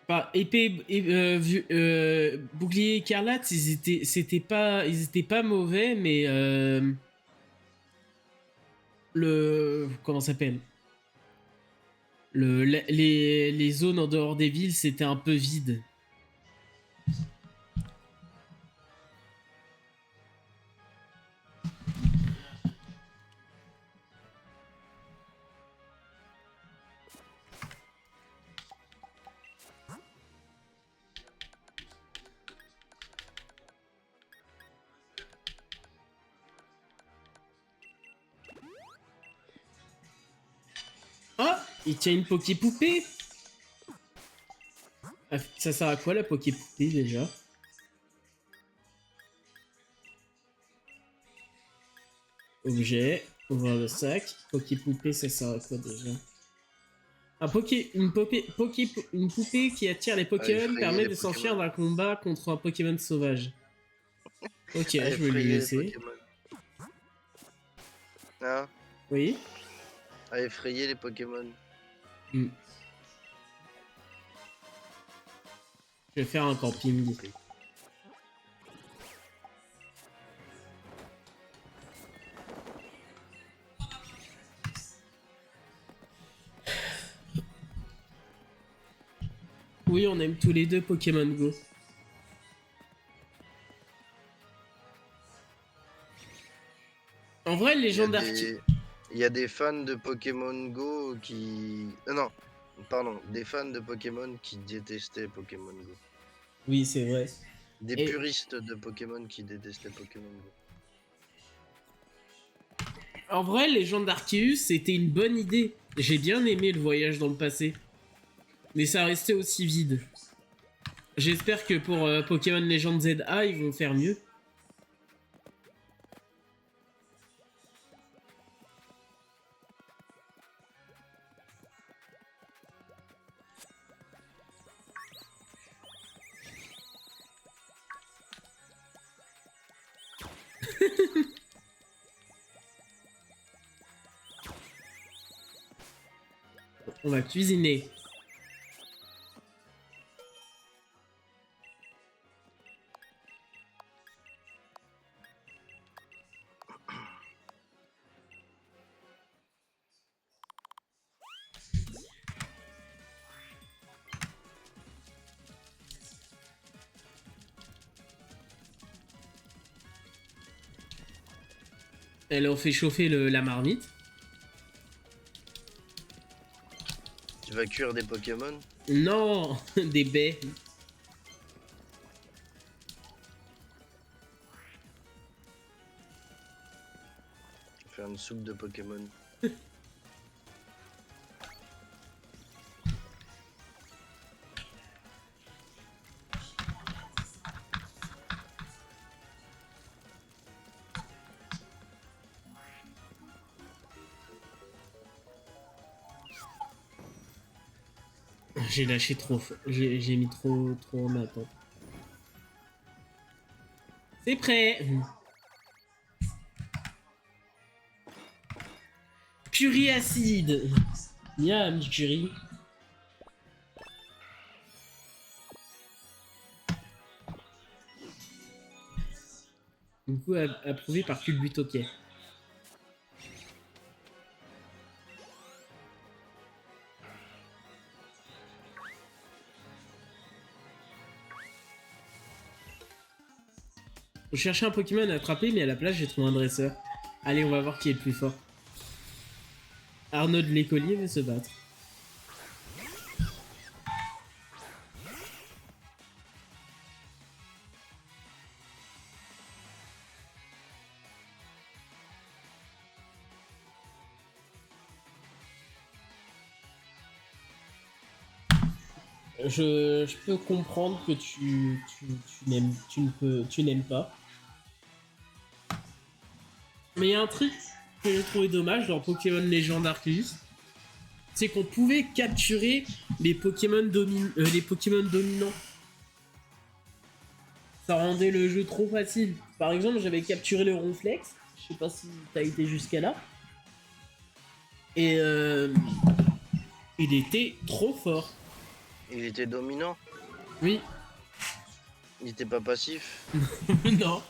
Enfin, épée, bouclier écarlate, ils étaient pas mauvais, mais comment ça s'appelle, les zones en dehors des villes, c'était un peu vide. Oh, il tient une Poképoupée. Ça sert à quoi la Poképoupée déjà? Objet, ouvrir le sac. Poké-poupée, ça sert à quoi déjà? Une poupée qui attire les À Pokémon effrayer permet les de s'enfuir Pokémon. d'un combat contre un Pokémon sauvage. Ok, À je vais lui effrayer les laisser. Pokémon. Hein? Oui. À effrayer les Pokémon. Hmm. Je vais faire un camping. Oui, on aime tous les deux Pokémon Go. En vrai, Il y a Légende d'Arceus... des... Il y a des fans de Pokémon Go qui... non, pardon, des fans de Pokémon qui détestaient Pokémon Go. Oui, c'est vrai. Des Et puristes de Pokémon qui détestaient Pokémon Go. en vrai, Légende d'Arceus, c'était une bonne idée. J'ai bien aimé le voyage dans le passé. Mais ça restait aussi vide. J'espère que pour Pokémon Legend ZA, ils vont faire mieux. On va cuisiner. Elle a fait chauffer la marmite. Tu vas cuire des Pokémon? Non, des baies. Faire une soupe de Pokémon. J'ai lâché trop. J'ai mis trop en attente. C'est prêt. Curry acide. Miam, curry. Du coup, approuvé par Culbut, ok. Faut chercher un Pokémon à attraper, mais à la place, j'ai trouvé un dresseur. Allez, on va voir qui est le plus fort. Arnaud de l'écolier veut se battre. Je peux comprendre que tu n'aimes pas. Mais il y a un truc que j'ai trouvé dommage dans Pokémon Legend Arceus, c'est qu'on pouvait capturer les Pokémon, les Pokémon dominants. Ça rendait le jeu trop facile. Par exemple, j'avais capturé le Ronflex. Je sais pas si t'as été jusqu'à là. Et il était trop fort. Il était dominant? Oui. Il était pas passif? Non.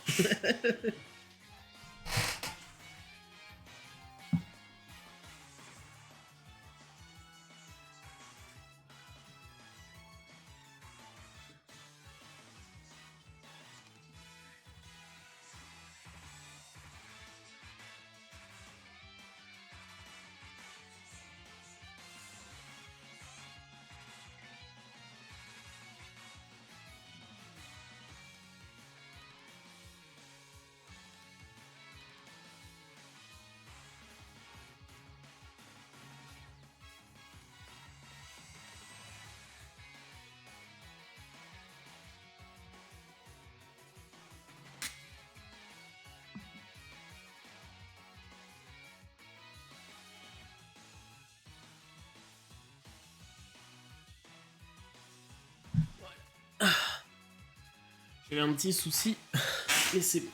J'ai un petit souci, mais c'est bon.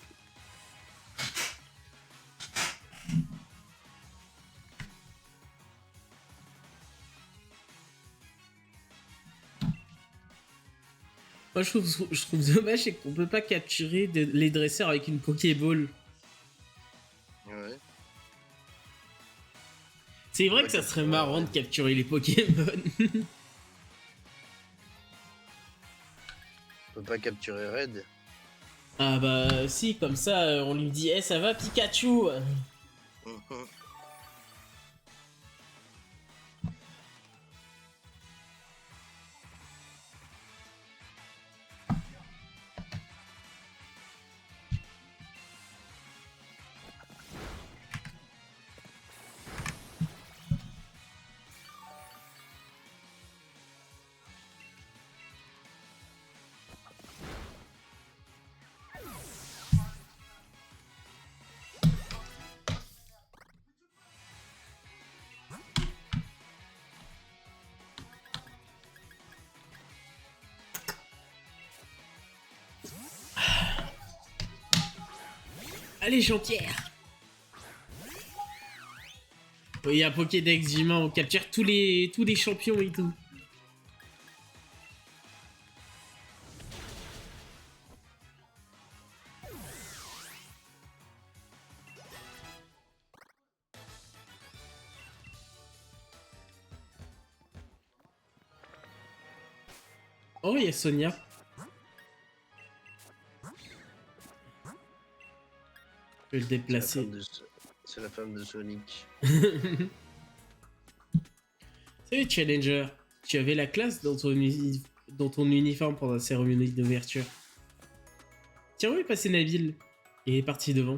Moi, je trouve dommage c'est qu'on peut pas capturer les dresseurs avec une Pokéball. Ouais. C'est On vrai va que ça serait capturer marrant Red. de capturer les Pokémon. On peut pas capturer Red. Ah bah si, comme ça, on lui dit « Eh, ça va Pikachu ?» Mhm. Allez, Jean-Pierre. Il y a un Pokédex humain, on capture tous les champions et tout. Oh, il y a Sonia. Je vais le déplacer. C'est la femme de Sonic. Salut Challenger. Tu avais la classe dans ton uniforme pendant la cérémonie d'ouverture. Tiens, où est passé Nabil? Il est parti devant.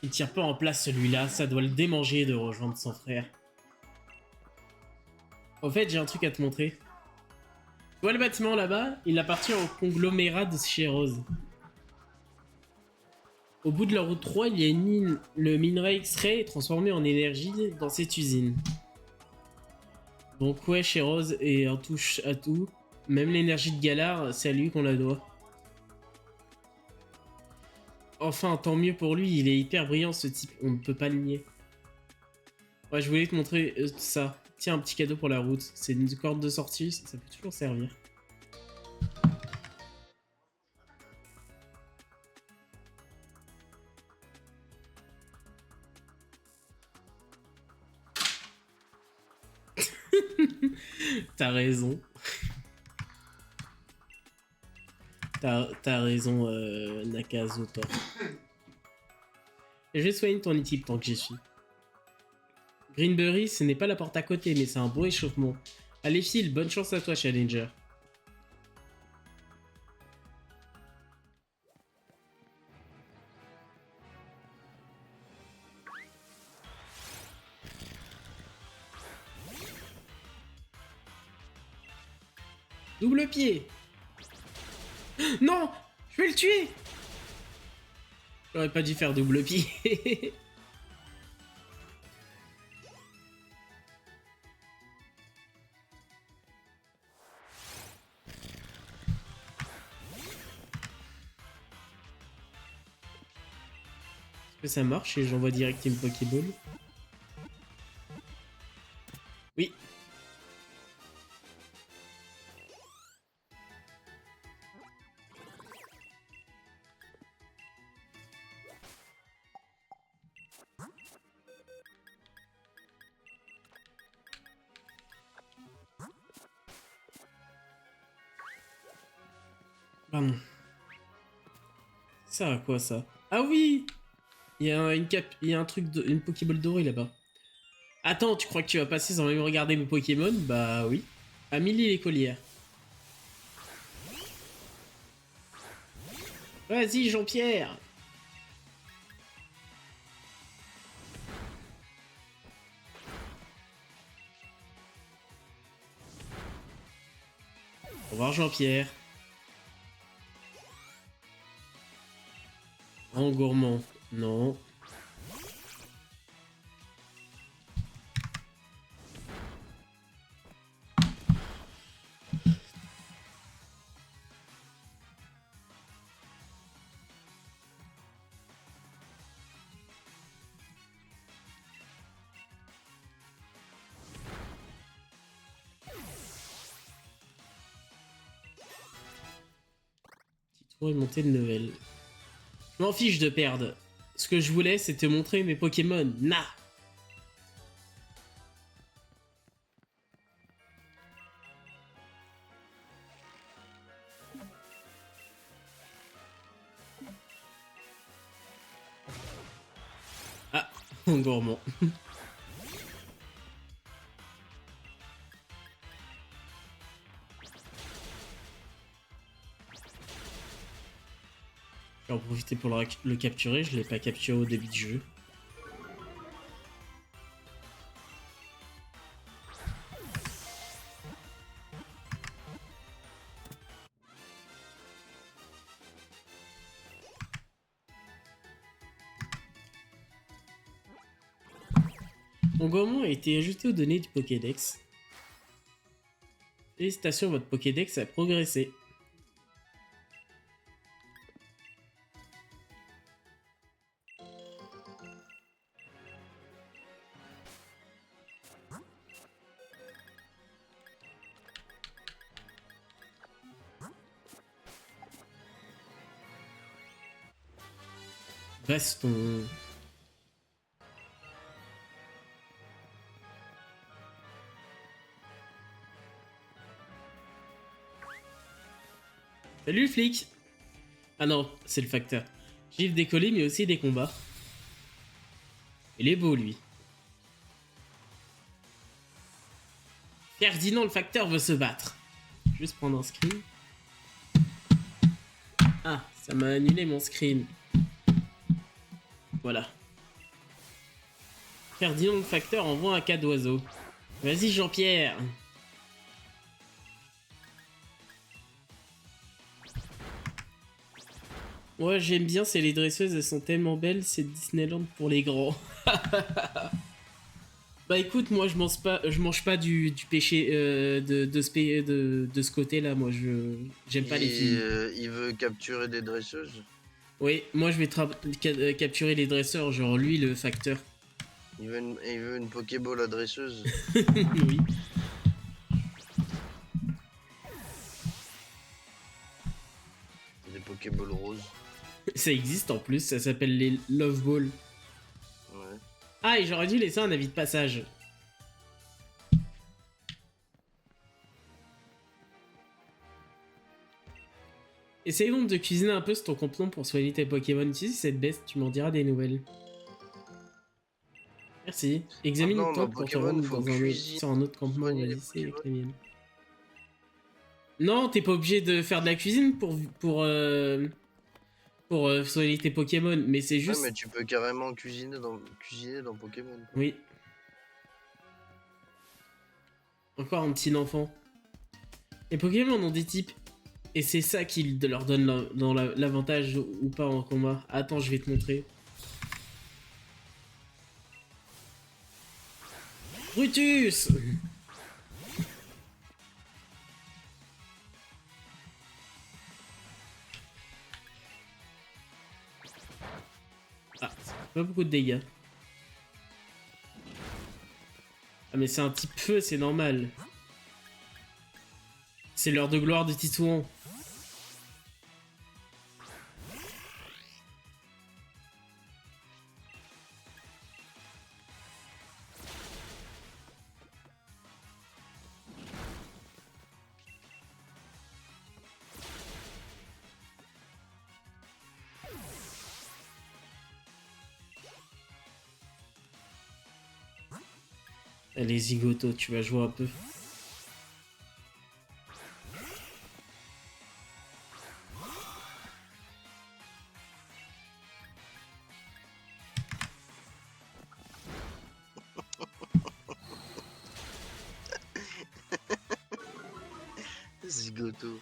Il tient pas en place celui-là, ça doit le démanger de rejoindre son frère. En fait, j'ai un truc à te montrer. Tu vois le bâtiment là-bas? Il appartient au conglomérat de chez Rose. Au bout de la route 3, il y a une mine. Le minerai extrait est transformé en énergie dans cette usine. Donc ouais, chez Rose et un touche à tout. Même l'énergie de Galar, c'est à lui qu'on la doit. Enfin, tant mieux pour lui, il est hyper brillant ce type, on ne peut pas le nier. Ouais, je voulais te montrer ça. Tiens, un petit cadeau pour la route. C'est une corde de sortie, ça peut toujours servir. T'as raison. T'as raison, Nakazoto. Je vais soigner ton équipe tant que j'y suis. Greenberry, ce n'est pas la porte à côté, mais c'est un beau échauffement. Allez, Phil, bonne chance à toi, Challenger. Double pied. Non, je vais le tuer. J'aurais pas dû faire double pied. Est-ce que ça marche et j'envoie direct une Pokéball? Oui. Pardon. Ça à quoi ça? Ah oui! Il y a un truc, une Pokéball dorée là-bas. Attends, tu crois que tu vas passer sans même regarder mes Pokémon? Bah oui. Amélie l'écolière. Vas-y, Jean-Pierre! Au revoir, Jean-Pierre. En gourmand. Non. Pour monter de level. Je m'en fiche de perdre. Ce que je voulais, c'est te montrer mes Pokémon. Na. Ah, gourmand. Je vais en profiter pour le capturer, je l'ai pas capturé au début du jeu. Mon gourmand a été ajouté aux données du Pokédex. Félicitations, votre Pokédex a progressé. Baston. Salut flic. Ah non, c'est le facteur. Gifle des colis mais aussi des combats. Il est beau lui. Ferdinand le facteur veut se battre. Juste prendre un screen. Ah, ça m'a annulé mon screen. Voilà. Ferdinand le facteur envoie un cas d'oiseau. Vas-y Jean-Pierre. Ouais, j'aime bien, c'est les dresseuses, elles sont tellement belles, c'est Disneyland pour les grands. Bah écoute, moi je mange pas du péché de ce côté-là, moi j'aime pas les films. Il veut capturer des dresseuses. Oui, moi je vais capturer les dresseurs, genre lui le facteur. Il veut une Pokéball adresseuse. Oui. Des Pokéballs roses. Ça existe en plus, ça s'appelle les Love Balls. Ouais. Ah, et j'aurais dû laisser un avis de passage. Essaye donc de cuisiner un peu sur ton complot pour soigner tes Pokémon. Si c'est cette baisse, tu m'en diras des nouvelles. Merci. Examine Maintenant, le dans temple pour te Pokémon, rendre faut sur un autre campement. soigner les Vas-y, c'est avec Pokémon. la mienne. Non, t'es pas obligé de faire de la cuisine pour soigner tes Pokémon, mais c'est Ouais, juste... mais tu peux carrément cuisiner dans Pokémon. Quoi. Oui. Encore un petit enfant. Les Pokémon ont des types, et c'est ça qui leur donne l'avantage ou pas en combat. Attends, je vais te montrer. Brutus. Ah, ça fait pas beaucoup de dégâts. Ah mais c'est un type feu, c'est normal. C'est l'heure de gloire de Titouan. Allez Zigoto, tu vas jouer un peu. Zigoto.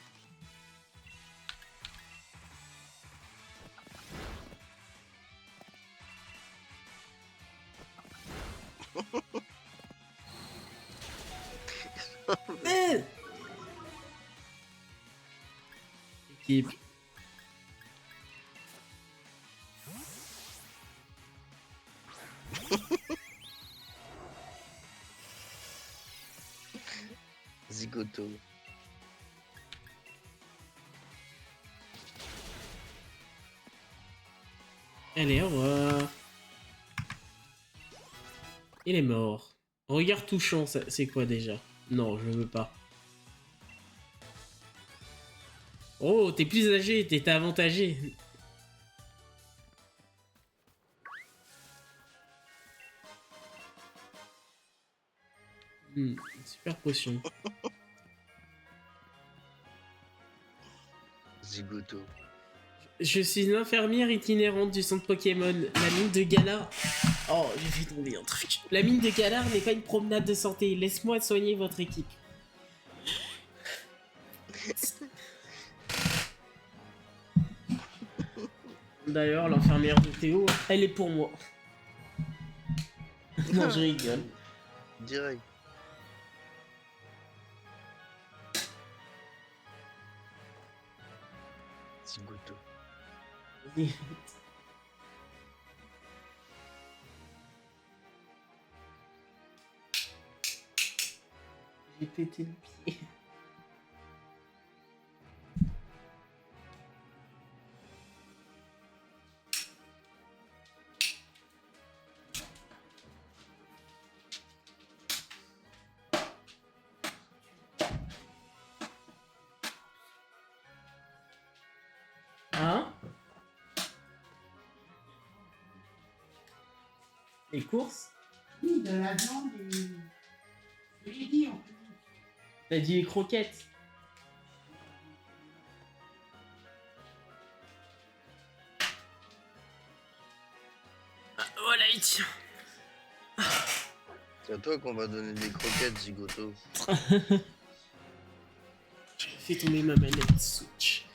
Équipe. Zigoto. Allez, au revoir. Il est mort. Regard touchant, c'est quoi déjà? Non, je veux pas. Oh, t'es plus âgé, t'es avantagé. Super potion. Zigoto. Je suis une infirmière itinérante du centre Pokémon. La mine de Galar... Oh, j'ai fait tomber un truc. La mine de Galar n'est pas une promenade de santé. Laisse-moi soigner votre équipe. D'ailleurs, l'infirmière de Théo, elle est pour moi. Non, je rigole. Direct. Zigoto. J'ai pété le pied. Hein? Les courses? Oui, de la viande et... J'ai dit en plus. T'as dit les croquettes. Ah, voilà, il tient. C'est à toi qu'on va donner des croquettes, Zigoto. J'ai fait tomber ma manette Switch.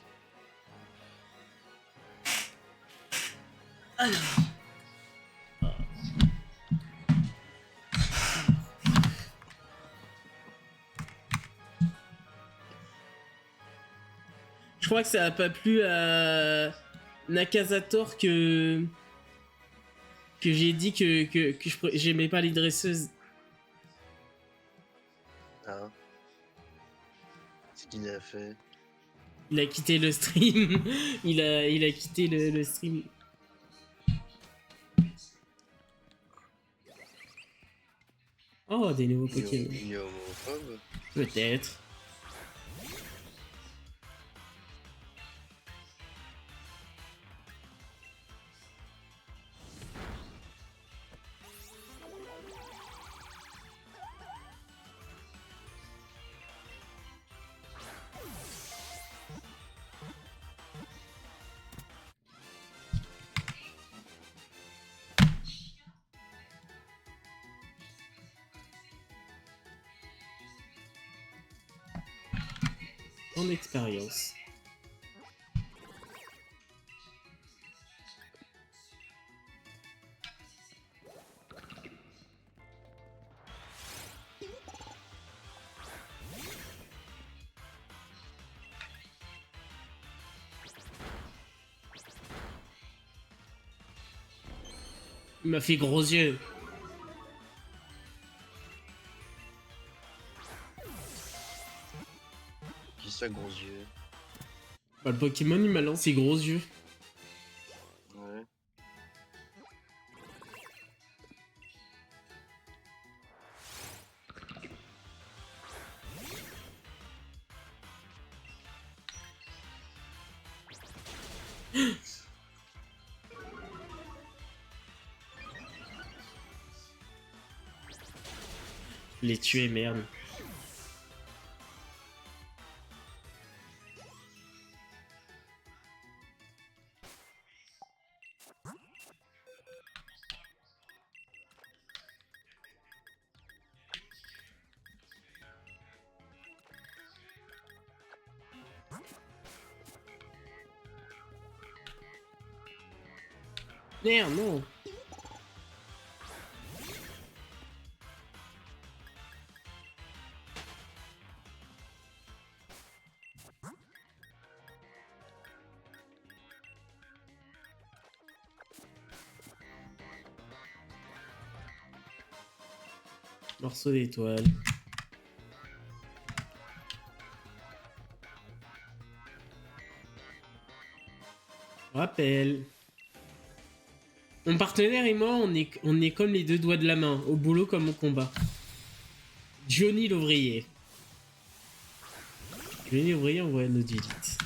Alors. Je crois que ça a pas plu à Nakazator que j'ai dit que j'aimais pas les dresseuses. Ah. Ce qu'il a fait. Il a quitté le stream. il a quitté le stream. Oh, des nouveaux Pokémon. Il est homophobe. Peut-être. En expérience. Il m'a fait gros yeux. Qui ça, gros yeux? Bah, le Pokémon, il m'a lancé gros yeux. Ouais. Je l'ai tué, merde. Merde, non. Morceau d'étoile. Rappel. Mon partenaire et moi, on est comme les deux doigts de la main, au boulot comme au combat. Johnny l'ouvrier. Johnny l'ouvrier envoie nos élites.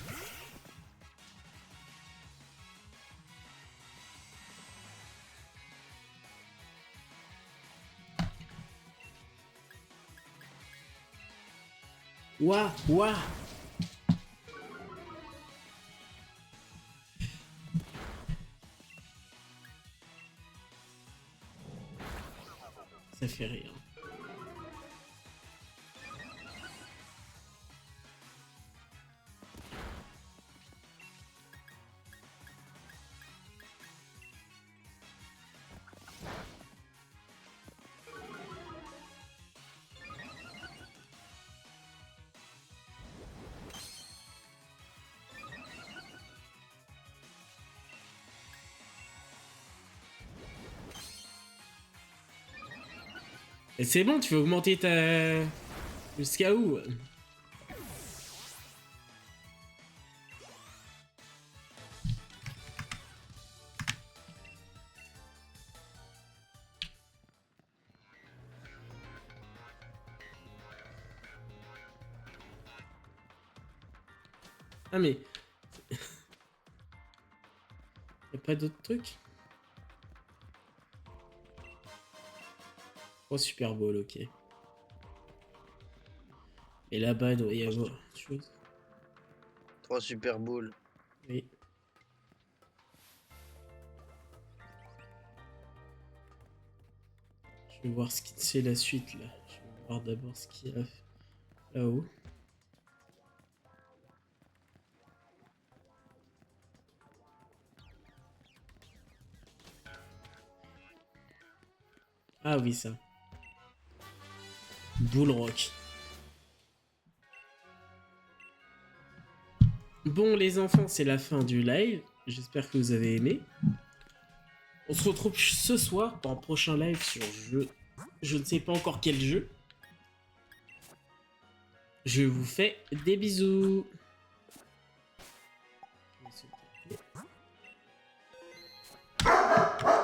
Ouah, ouah. Ça fait rire. Et c'est bon, tu veux augmenter ta... Jusqu'à où? Ah mais... Y'a pas d'autres trucs? Oh, Super Bowl, ok. Et là-bas, il doit y avoir autre chose. 3 Super Bowls. Oui. Je vais voir ce qui c'est la suite là. Je vais voir d'abord ce qu'il y a là-haut. Ah oui, ça. Bull Rock. Bon, les enfants, c'est la fin du live. J'espère que vous avez aimé. On se retrouve ce soir pour un prochain live sur jeu. Je ne sais pas encore quel jeu. Je vous fais des bisous. Je vais sauter.